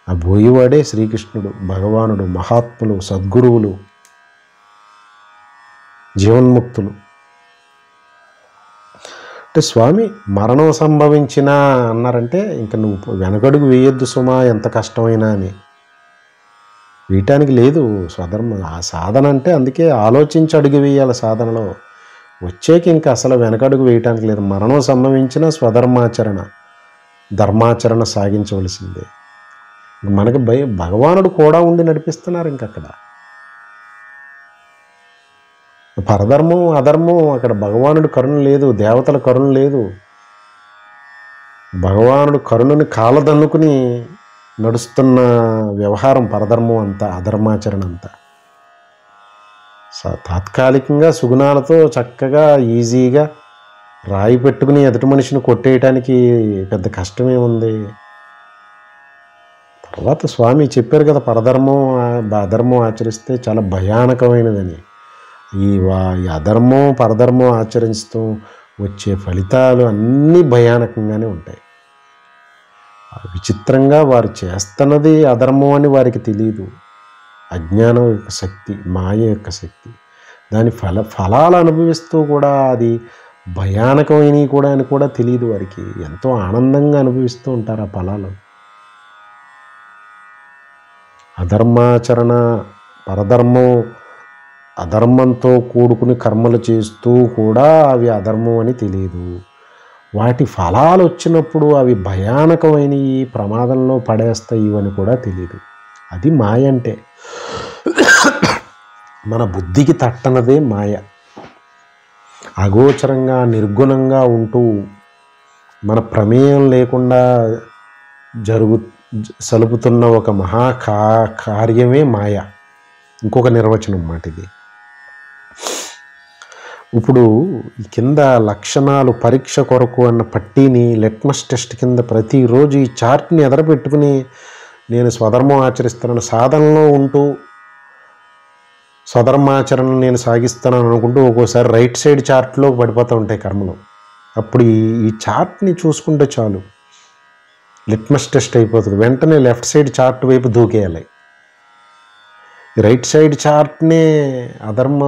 ఆ బోయవాడే శ్రీకృష్ణుడు, భగవానుడు, మహాత్ములు, సద్గురువులు, జీవన్ముక్తులు. అంటే స్వామి మరణం సంభవించినా అన్నారంటే ఇంక నువ్వు వెనకడుగు వేయొద్దు సుమా, ఎంత కష్టమైనా అని. వేయటానికి లేదు స్వధర్మం. ఆ సాధన అంటే అందుకే ఆలోచించి అడుగు వేయాలి సాధనలో. వచ్చేకి ఇంకా అసలు వెనకడుగు వేయటానికి లేదు. మరణం సంభవించిన స్వధర్మాచరణ. ధర్మాచరణ సాగించవలసిందే. మనకి భగవానుడు కూడా ఉండి నడిపిస్తున్నారు. ఇంకక్కడ పరధర్మం అధర్మం, అక్కడ భగవానుడు కరుణ లేదు, దేవతల కరుణ లేదు. భగవానుడు కరుణని కాలదన్నుకుని నడుస్తున్న వ్యవహారం పరధర్మం అంతా, అధర్మాచరణ అంతా. తాత్కాలికంగా సుగుణాలతో చక్కగా ఈజీగా రాయి పెట్టుకుని ఎదుటి మనిషిని కొట్టేయటానికి పెద్ద కష్టమే ఉంది. తర్వాత స్వామి చెప్పారు కదా, పరధర్మం అధర్మం ఆచరిస్తే చాలా భయానకమైనదని. ఈ అధర్మం పరధర్మం ఆచరిస్తూ వచ్చే ఫలితాలు అన్నీ భయానకంగానే ఉంటాయి. విచిత్రంగా వారు చేస్తున్నది అధర్మం అని వారికి తెలియదు. అజ్ఞానం యొక్క శక్తి, మాయ యొక్క శక్తి. దాని ఫలాలు అనుభవిస్తూ కూడా అది భయానకమైనవి కూడా అని కూడా తెలియదు వారికి. ఎంతో ఆనందంగా అనుభవిస్తూ ఉంటారు ఆ ఫలాలు. అధర్మాచరణ, పరధర్మం, అధర్మంతో కూడుకుని కర్మలు చేస్తూ కూడా అవి అధర్మం అని తెలియదు. వాటి ఫలాలు వచ్చినప్పుడు అవి భయానకమైనవి, ప్రమాదంలో పడేస్తాయి అని కూడా తెలియదు. అది మాయ అంటే. మన బుద్ధికి తట్టనదే మాయ. అగోచరంగా నిర్గుణంగా ఉంటూ మన ప్రమేయం లేకుండా సలుపుతున్న ఒక కార్యమే మాయ. ఇంకొక నిర్వచనం మాట ఇది. ఇప్పుడు కింద లక్షణాలు పరీక్ష కొరకు అన్న పట్టీని లిట్మస్ టెస్ట్ కింద ప్రతిరోజు ఈ చార్ట్ని ఎదరపెట్టుకుని నేను స్వధర్మం ఆచరిస్తానని సాధనలో ఉంటూ స్వధర్మాచరణ నేను సాగిస్తానని అనుకుంటూ ఒక్కోసారి రైట్ సైడ్ చార్ట్లో పడిపోతూ ఉంటాయి కర్మలు. అప్పుడు ఈ చార్ట్ని చూసుకుంటే చాలు, లిట్మస్ టెస్ట్ అయిపోతుంది. వెంటనే లెఫ్ట్ సైడ్ చార్ట్ వైపు దూకేయాలి. రైట్ సైడ్ చార్ట్నే అధర్మ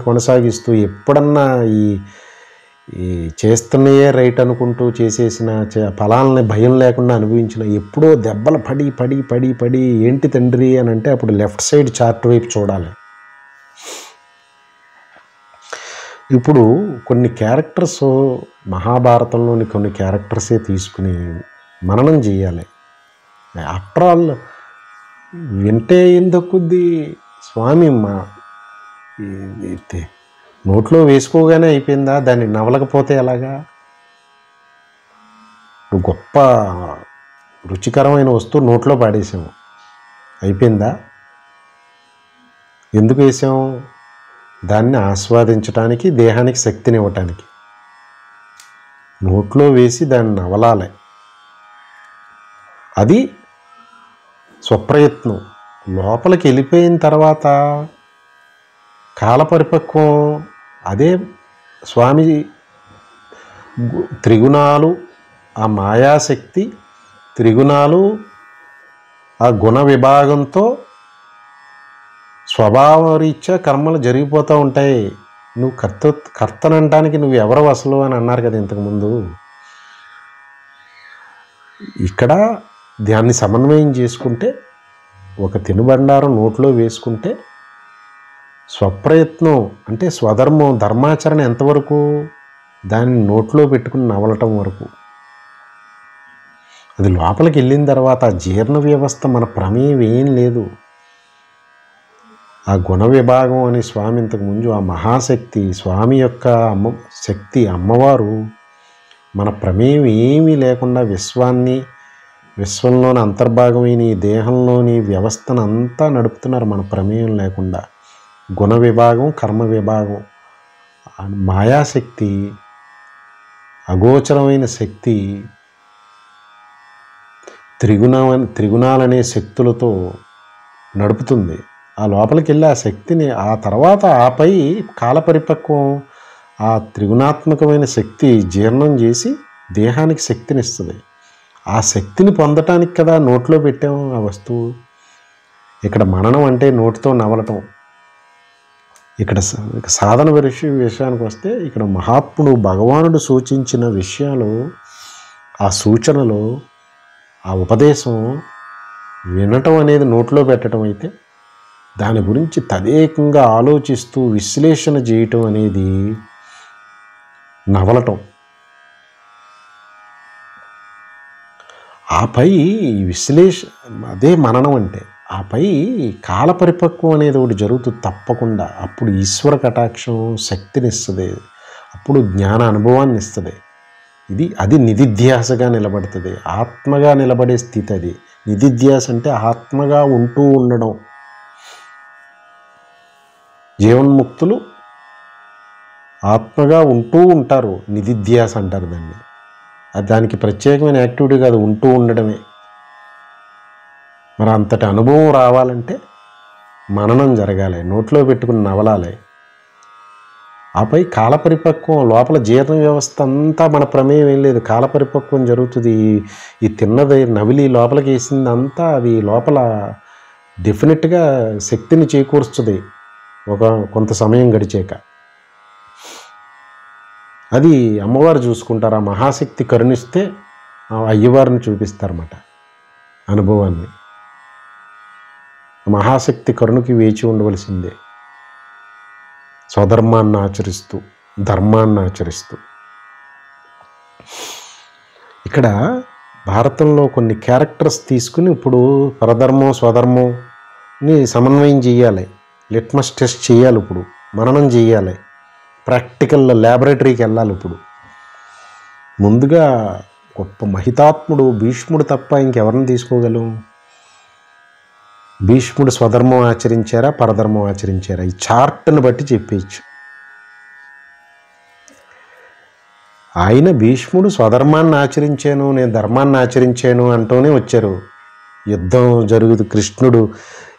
కొనసాగిస్తూ ఎప్పుడన్నా ఈ చేస్తున్నయే రైట్ అనుకుంటూ చేసేసిన ఫలాలని భయం లేకుండా అనుభవించిన, ఎప్పుడో దెబ్బలు పడి పడి పడి పడి ఏంటి తండ్రి అని అంటే అప్పుడు లెఫ్ట్ సైడ్ చార్ట్ వైపు చూడాలి. ఇప్పుడు కొన్ని క్యారెక్టర్స్, మహాభారతంలోని కొన్ని క్యారెక్టర్సే తీసుకుని మననం చేయాలి. ఆఫ్టర్ ఆల్ వింటే ఎందుకుద్ది, స్వామి నోట్లో వేసుకోగానే అయిపోయిందా, దాన్ని నవలకపోతే ఎలాగా? గొప్ప రుచికరమైన వస్తువు నోట్లో పాడేసాము, అయిపోయిందా? ఎందుకు వేసాం? దాన్ని ఆస్వాదించడానికి, దేహానికి శక్తిని ఇవ్వటానికి. నోట్లో వేసి దాన్ని నవలాలి. అది స్వప్రయత్నం. లోపలికి వెళ్ళిపోయిన తర్వాత కాలపరిపక్వం. అదే స్వామి త్రిగుణాలు, ఆ మాయాశక్తి త్రిగుణాలు, ఆ గుణ విభాగంతో స్వభావరీత్యా కర్మలు జరిగిపోతూ ఉంటాయి. నువ్వు కర్తనంటానికి నువ్వు ఎవరు అసలు అని అన్నారు కదా ఇంతకుముందు. ఇక్కడ దాన్ని సమన్వయం చేసుకుంటే, ఒక తినుబండారం నోట్లో వేసుకుంటే స్వప్రయత్నం అంటే స్వధర్మం, ధర్మాచరణ ఎంతవరకు? దాన్ని నోట్లో పెట్టుకుని నవలటం వరకు. అది లోపలికి వెళ్ళిన తర్వాత జీర్ణ వ్యవస్థ మన ప్రమేయం ఏం లేదు. ఆ గుణ విభాగం అని స్వామి ఇంతకుముందు, ఆ మహాశక్తి స్వామి యొక్క శక్తి అమ్మవారు మన ప్రమేయం ఏమీ లేకుండా విశ్వంలోని అంతర్భాగమైన ఈ దేహంలోని వ్యవస్థను అంతా నడుపుతున్నారు మన ప్రమేయం లేకుండా. గుణ విభాగం, కర్మ విభాగం, మాయాశక్తి, అగోచరమైన శక్తి, త్రిగుణాలనే శక్తులతో నడుపుతుంది. ఆ లోపలికి వెళ్ళి ఆ శక్తిని, ఆ తర్వాత ఆపై కాలపరిపక్వం ఆ త్రిగుణాత్మకమైన శక్తి జీర్ణం చేసి దేహానికి శక్తినిస్తుంది. ఆ శక్తిని పొందటానికి కదా నోట్లో పెట్టాము ఆ వస్తువు. ఇక్కడ మననం అంటే నోటితో నవలటం. ఇక్కడ సాధన విషయానికి వస్తే, ఇక్కడ మహాత్ముడు భగవానుడు సూచించిన విషయాలు, ఆ సూచనలు, ఆ ఉపదేశం వినటం అనేది నోట్లో పెట్టడం అయితే, దాని గురించి తదేకంగా ఆలోచిస్తూ విశ్లేషణ చేయటం అనేది నవలటం. ఆపై అదే మననం అంటే. ఆపై కాలపరిపక్వం అనేది ఒకటి జరుగుతుంది తప్పకుండా. అప్పుడు ఈశ్వర కటాక్షం శక్తినిస్తుంది, అప్పుడు జ్ఞాన అనుభవాన్ని ఇస్తుంది. అది నిధిధ్యాసగా నిలబడుతుంది, ఆత్మగా నిలబడే స్థితి. అది నిధిధ్యాస అంటే ఆత్మగా ఉంటూ ఉండడం. జీవన్ముక్తులు ఆత్మగా ఉంటూ ఉంటారు, నిధిధ్యాస అంటారు దాన్ని. అది దానికి ప్రత్యేకమైన యాక్టివిటీ కాదు, ఉంటూ ఉండడమే. మరి అంతటి అనుభవం రావాలంటే మననం జరగాలి, నోట్లో పెట్టుకుని నవలాలి. ఆపై కాలపరిపక్వం, లోపల జీర్ణ వ్యవస్థ అంతా మన ప్రమేయం ఏం లేదు, కాలపరిపక్వం జరుగుతుంది. ఈ తిన్నది నవిలి లోపలికి వేసింది అంతా అది లోపల డెఫినెట్గా శక్తిని చేకూరుస్తుంది కొంత సమయం గడిచాక. అది అమ్మవారు చూసుకుంటారు. ఆ మహాశక్తి కరుణిస్తే అయ్యవారిని చూపిస్తారన్నమాట అనుభవాన్ని. మహాశక్తి కరుణకి వేచి ఉండవలసిందే, స్వధర్మాన్ని ఆచరిస్తూ, ధర్మాన్ని ఆచరిస్తూ. ఇక్కడ భారతంలో కొన్ని క్యారెక్టర్స్ తీసుకుని ఇప్పుడు పరధర్మం స్వధర్మంని సమన్వయం చేయాలి, లిట్మస్ టెస్ట్ చేయాలి, ఇప్పుడు మననం చేయాలి, ప్రాక్టికల్ ల్యాబొరేటరీకి వెళ్ళాలి. ఇప్పుడు ముందుగా గొప్ప మహితాత్ముడు భీష్ముడు తప్ప ఇంకెవరిని తీసుకోగలం? భీష్ముడు స్వధర్మం ఆచరించారా, పరధర్మం ఆచరించారా? ఈ చార్ట్ని బట్టి చెప్పేయచ్చు. ఆయన భీష్ముడు స్వధర్మాన్ని ఆచరించాను, నేను ధర్మాన్ని ఆచరించాను అంటూనే వచ్చారు. యుద్ధం జరుగుతూ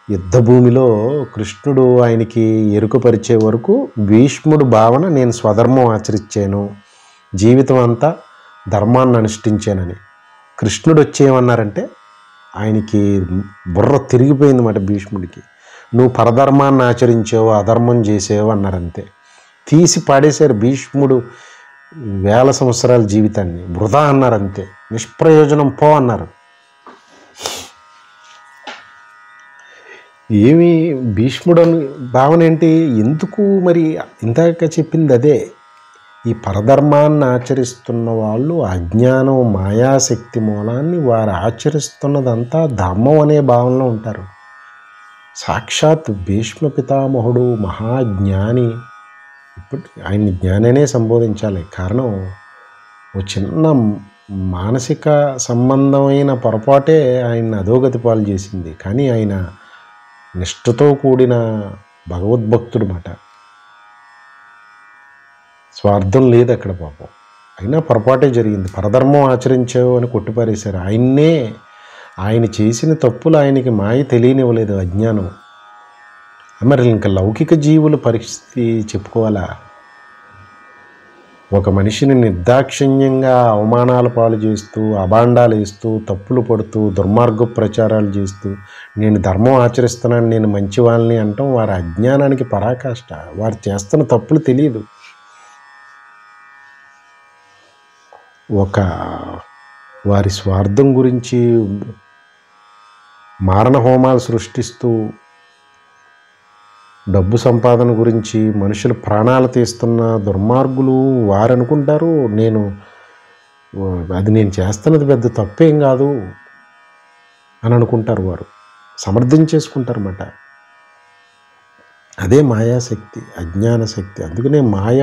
యుద్ధ భూమిలో కృష్ణుడు ఆయనకి ఎరుకపరిచే వరకు భీష్ముడు భావన నేను స్వధర్మం ఆచరించాను, జీవితం అంతా ధర్మాన్ని అనుష్ఠించానని. కృష్ణుడు వచ్చేయమన్నారంటే ఆయనకి బుర్ర తిరిగిపోయిందన్నమాట భీష్ముడికి. నువ్వు పరధర్మాన్ని ఆచరించావు, అధర్మం చేసావు అన్నారంతే. తీసి పాడేశారు భీష్ముడు వేల సంవత్సరాల జీవితాన్ని, వృధా అన్నారంతే, నిష్ప్రయోజనం పో అన్నారు. ఏమి భీష్ముడు భావన ఏంటి? ఎందుకు మరి ఇందాక చెప్పింది అదే. ఈ పరధర్మాన్ని ఆచరిస్తున్న వాళ్ళు అజ్ఞానం, మాయాశక్తి మూలాన్ని వారు ఆచరిస్తున్నదంతా ధర్మం అనే భావనలో ఉంటారు. సాక్షాత్ భీష్మ పితామహుడు మహాజ్ఞాని. ఇప్పుడు ఆయన్ని జ్ఞాననే సంబోధించాలి. కారణం ఓ చిన్న మానసిక సంబంధమైన పొరపాటే ఆయన్ని అధోగతి పాలు చేసింది. కానీ ఆయన నిష్ఠతో కూడిన భగవద్భక్తుడు మాట. స్వార్థం లేదు అక్కడ పాపం. అయినా పొరపాటే జరిగింది. పరధర్మం ఆచరించావు అని కొట్టిపారేశారు ఆయన్నే. ఆయన చేసిన తప్పులు ఆయనకి మాయ తెలియనివ్వలేదు, అజ్ఞానం. మరి ఇంకా లౌకిక జీవుల పరిస్థితి చెప్పుకోవాలా? ఒక మనిషిని నిర్దాక్షిణ్యంగా అవమానాల పాలు చేస్తూ, అభాండాలు వేస్తూ, తప్పులు పడుతూ, దుర్మార్గ ప్రచారాలు చేస్తూ, నేను ధర్మం ఆచరిస్తున్నాను, నేను మంచి వాళ్ళని అంటాం వారి అజ్ఞానానికి పరాకాష్ట. వారు చేస్తున్న తప్పులు తెలియదు. వారి స్వార్థం గురించి మారణ హోమాలు సృష్టిస్తూ, డబ్బు సంపాదన గురించి మనుషుల ప్రాణాలు తీస్తున్న దుర్మార్గులు వారు అనుకుంటారు అది నేను చేస్తున్నది పెద్ద తప్పేం కాదు అని అనుకుంటారు. వారు సమర్థించేసుకుంటారన్నమాట. అదే మాయాశక్తి, అజ్ఞాన శక్తి. అందుకనే మాయ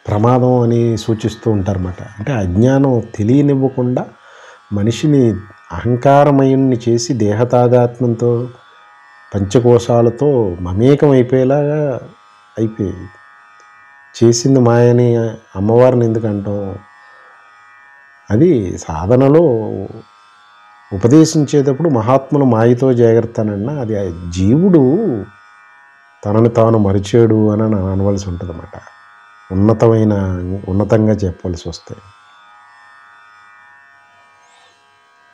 ప్రమాదం అని సూచిస్తూ ఉంటారన్నమాట. అంటే అజ్ఞానం తెలియనివ్వకుండా మనిషిని అహంకారమయుణ్ణి చేసి దేహతాదాత్మ్యంతో పంచకోశాలతో మమేకం అయిపోయేలాగా అయిపోయి చేసింది మాయని అమ్మవారిని ఎందుకంటాం? అది సాధనలో ఉపదేశించేటప్పుడు మహాత్ములు మాయతో జాగ్రత్తనన్నా అది జీవుడు తనని తాను మరిచాడు అని అనవలసి ఉంటుంది అన్నమాట. ఉన్నతంగా చెప్పవలసి వస్తాయి.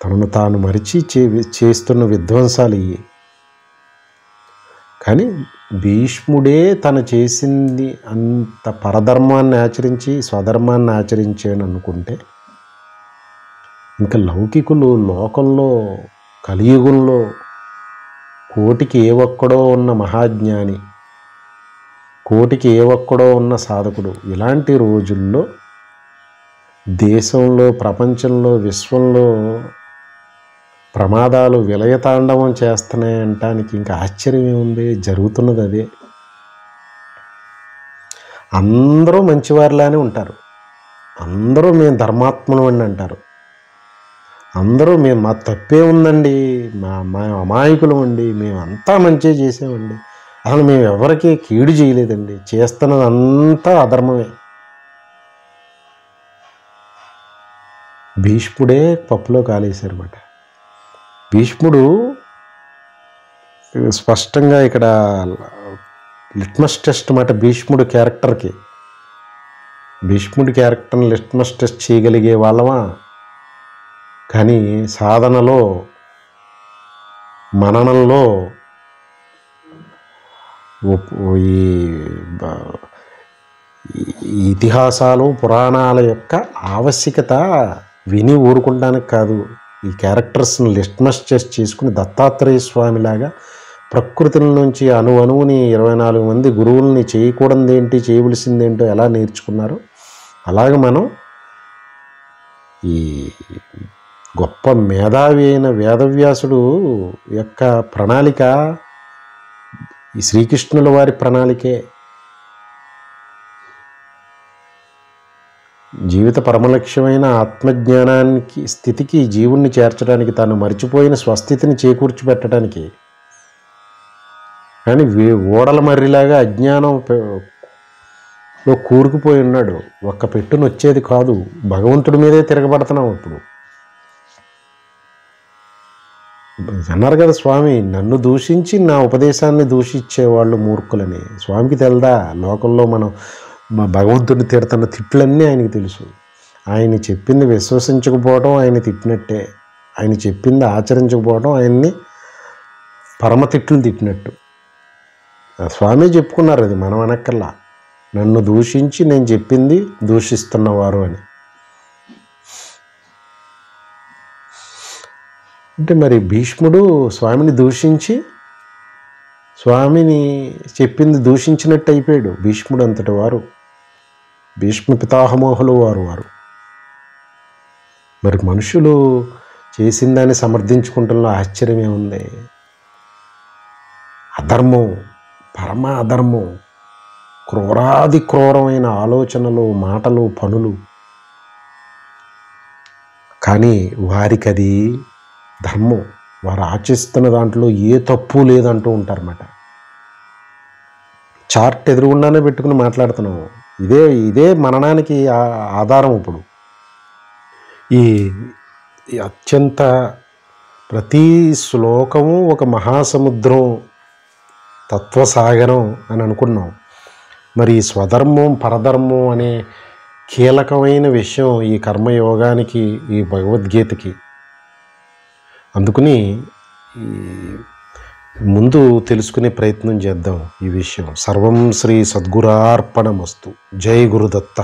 తనను తాను మరిచి చేస్తున్న విధ్వంసాలు ఇవి. కానీ భీష్ముడే తను చేసింది అంత పరధర్మాన్ని ఆచరించి స్వధర్మాన్ని ఆచరించాను అనుకుంటే, ఇంకా లౌకికులు లోకంలో కలియుగంలో కోటికి ఏ ఒక్కడో ఉన్న మహాజ్ఞాని, కోటికి ఏ ఒక్కడో ఉన్న సాధకుడు, ఇలాంటి రోజుల్లో దేశంలో, ప్రపంచంలో, విశ్వంలో ప్రమాదాలు విలయతాండవం చేస్తున్నాయంటానికి ఇంకా ఆశ్చర్యం ఏముంది? జరుగుతున్నది అదే. అందరూ మంచివారిలానే ఉంటారు, అందరూ మేము ధర్మాత్మలు అని అంటారు, అందరూ మేము మా తప్పే ఉందండి, మా అమాయకులం అండి, మేము అంతా మంచిగా చేసామండి, అసలు మేము ఎవరికి కీడు చేయలేదండి, చేస్తున్నది అంతా అధర్మమే. భీష్ముడే పప్పులో కాలేశారన్నమాట. భీష్ముడు స్పష్టంగా ఇక్కడ లిట్మస్ టెస్ట్ మాట. భీష్ముడి క్యారెక్టర్ని లిట్మస్ టెస్ట్ చేయగలిగే వాళ్ళమా? కానీ సాధనలో, మననంలో ఈ ఇతిహాసాలు, పురాణాల యొక్క ఆవశ్యకత విని ఊరుకుంటానికి కాదు, ఈ క్యారెక్టర్స్ని లిట్మస్ టెస్ట్ చేసుకుని దత్తాత్రేయ స్వామిలాగా ప్రకృతి నుంచి అణువుని 24 మంది గురువుల్ని చేయకూడదేంటి, చేయవలసిందేంటో ఎలా నేర్చుకున్నారో అలాగే మనం ఈ గొప్ప మేధావి అయిన వేదవ్యాసుడు యొక్క ప్రణాళిక ఈ శ్రీకృష్ణుల వారి ప్రణాళికే. జీవిత పరమలక్ష్యమైన ఆత్మజ్ఞానానికి స్థితికి జీవుణ్ణి చేర్చడానికి, తాను మరిచిపోయిన స్వస్థితిని చేకూర్చిపెట్టడానికి. కానీ ఓడల మర్రిలాగా అజ్ఞానంలో కూరుకుపోయి ఉన్నాడు. ఒక్క పెట్టును వచ్చేది కాదు, భగవంతుడి మీదే తిరగబడుతున్నాం. ఇప్పుడు అన్నారు కదా స్వామి, నన్ను దూషించి నా ఉపదేశాన్ని దూషించేవాళ్ళు మూర్ఖులని. స్వామికి తెలదా? లోకంలో మనం భగవంతుడిని తిడుతున్న తిట్లన్నీ ఆయనకి తెలుసు. ఆయన చెప్పింది విశ్వసించకపోవడం ఆయన తిట్టినట్టే, ఆయన చెప్పింది ఆచరించకపోవడం ఆయన్ని పరమ తిట్లు తిట్టినట్టు. స్వామి చెప్పుకున్నారు, అది మనం అనక్కల్లా. నన్ను దూషించి నేను చెప్పింది దూషిస్తున్నవారు అని. అంటే మరి భీష్ముడు స్వామిని దూషించి స్వామిని చెప్పింది దూషించినట్టు అయిపోయాడు. భీష్ముడు అంతటి వారు, భీష్మ పితామహులు వారు. మరి మనుషులు చేసిందాన్ని సమర్థించుకుంటంలో ఆశ్చర్యం ఏముంది? అధర్మం, పరమ అధర్మం, క్రూరాది క్రూరమైన ఆలోచనలు, మాటలు, పనులు. కానీ వారికి అది ధర్మం, వారు ఆచరిస్తున్న దాంట్లో ఏ తప్పు లేదంటూ ఉంటారన్నమాట. చార్ట్ ఎదురుగుండానే పెట్టుకుని మాట్లాడుతున్నాము. ఇదే మననానికి ఆధారం. ఇప్పుడు ఈ అత్యంత ప్రతి శ్లోకము ఒక మహాసముద్రం, తత్వసాగరం అని అనుకున్నాం. మరి స్వధర్మం, పరధర్మం అనే కీలకమైన విషయం ఈ కర్మయోగానికి, ఈ భగవద్గీతకి. అందుకని ముందు తెలుసుకునే ప్రయత్నం చేద్దాం ఈ విషయం. సర్వం శ్రీ సద్గురార్పణమస్తు. జై గురుదత్త.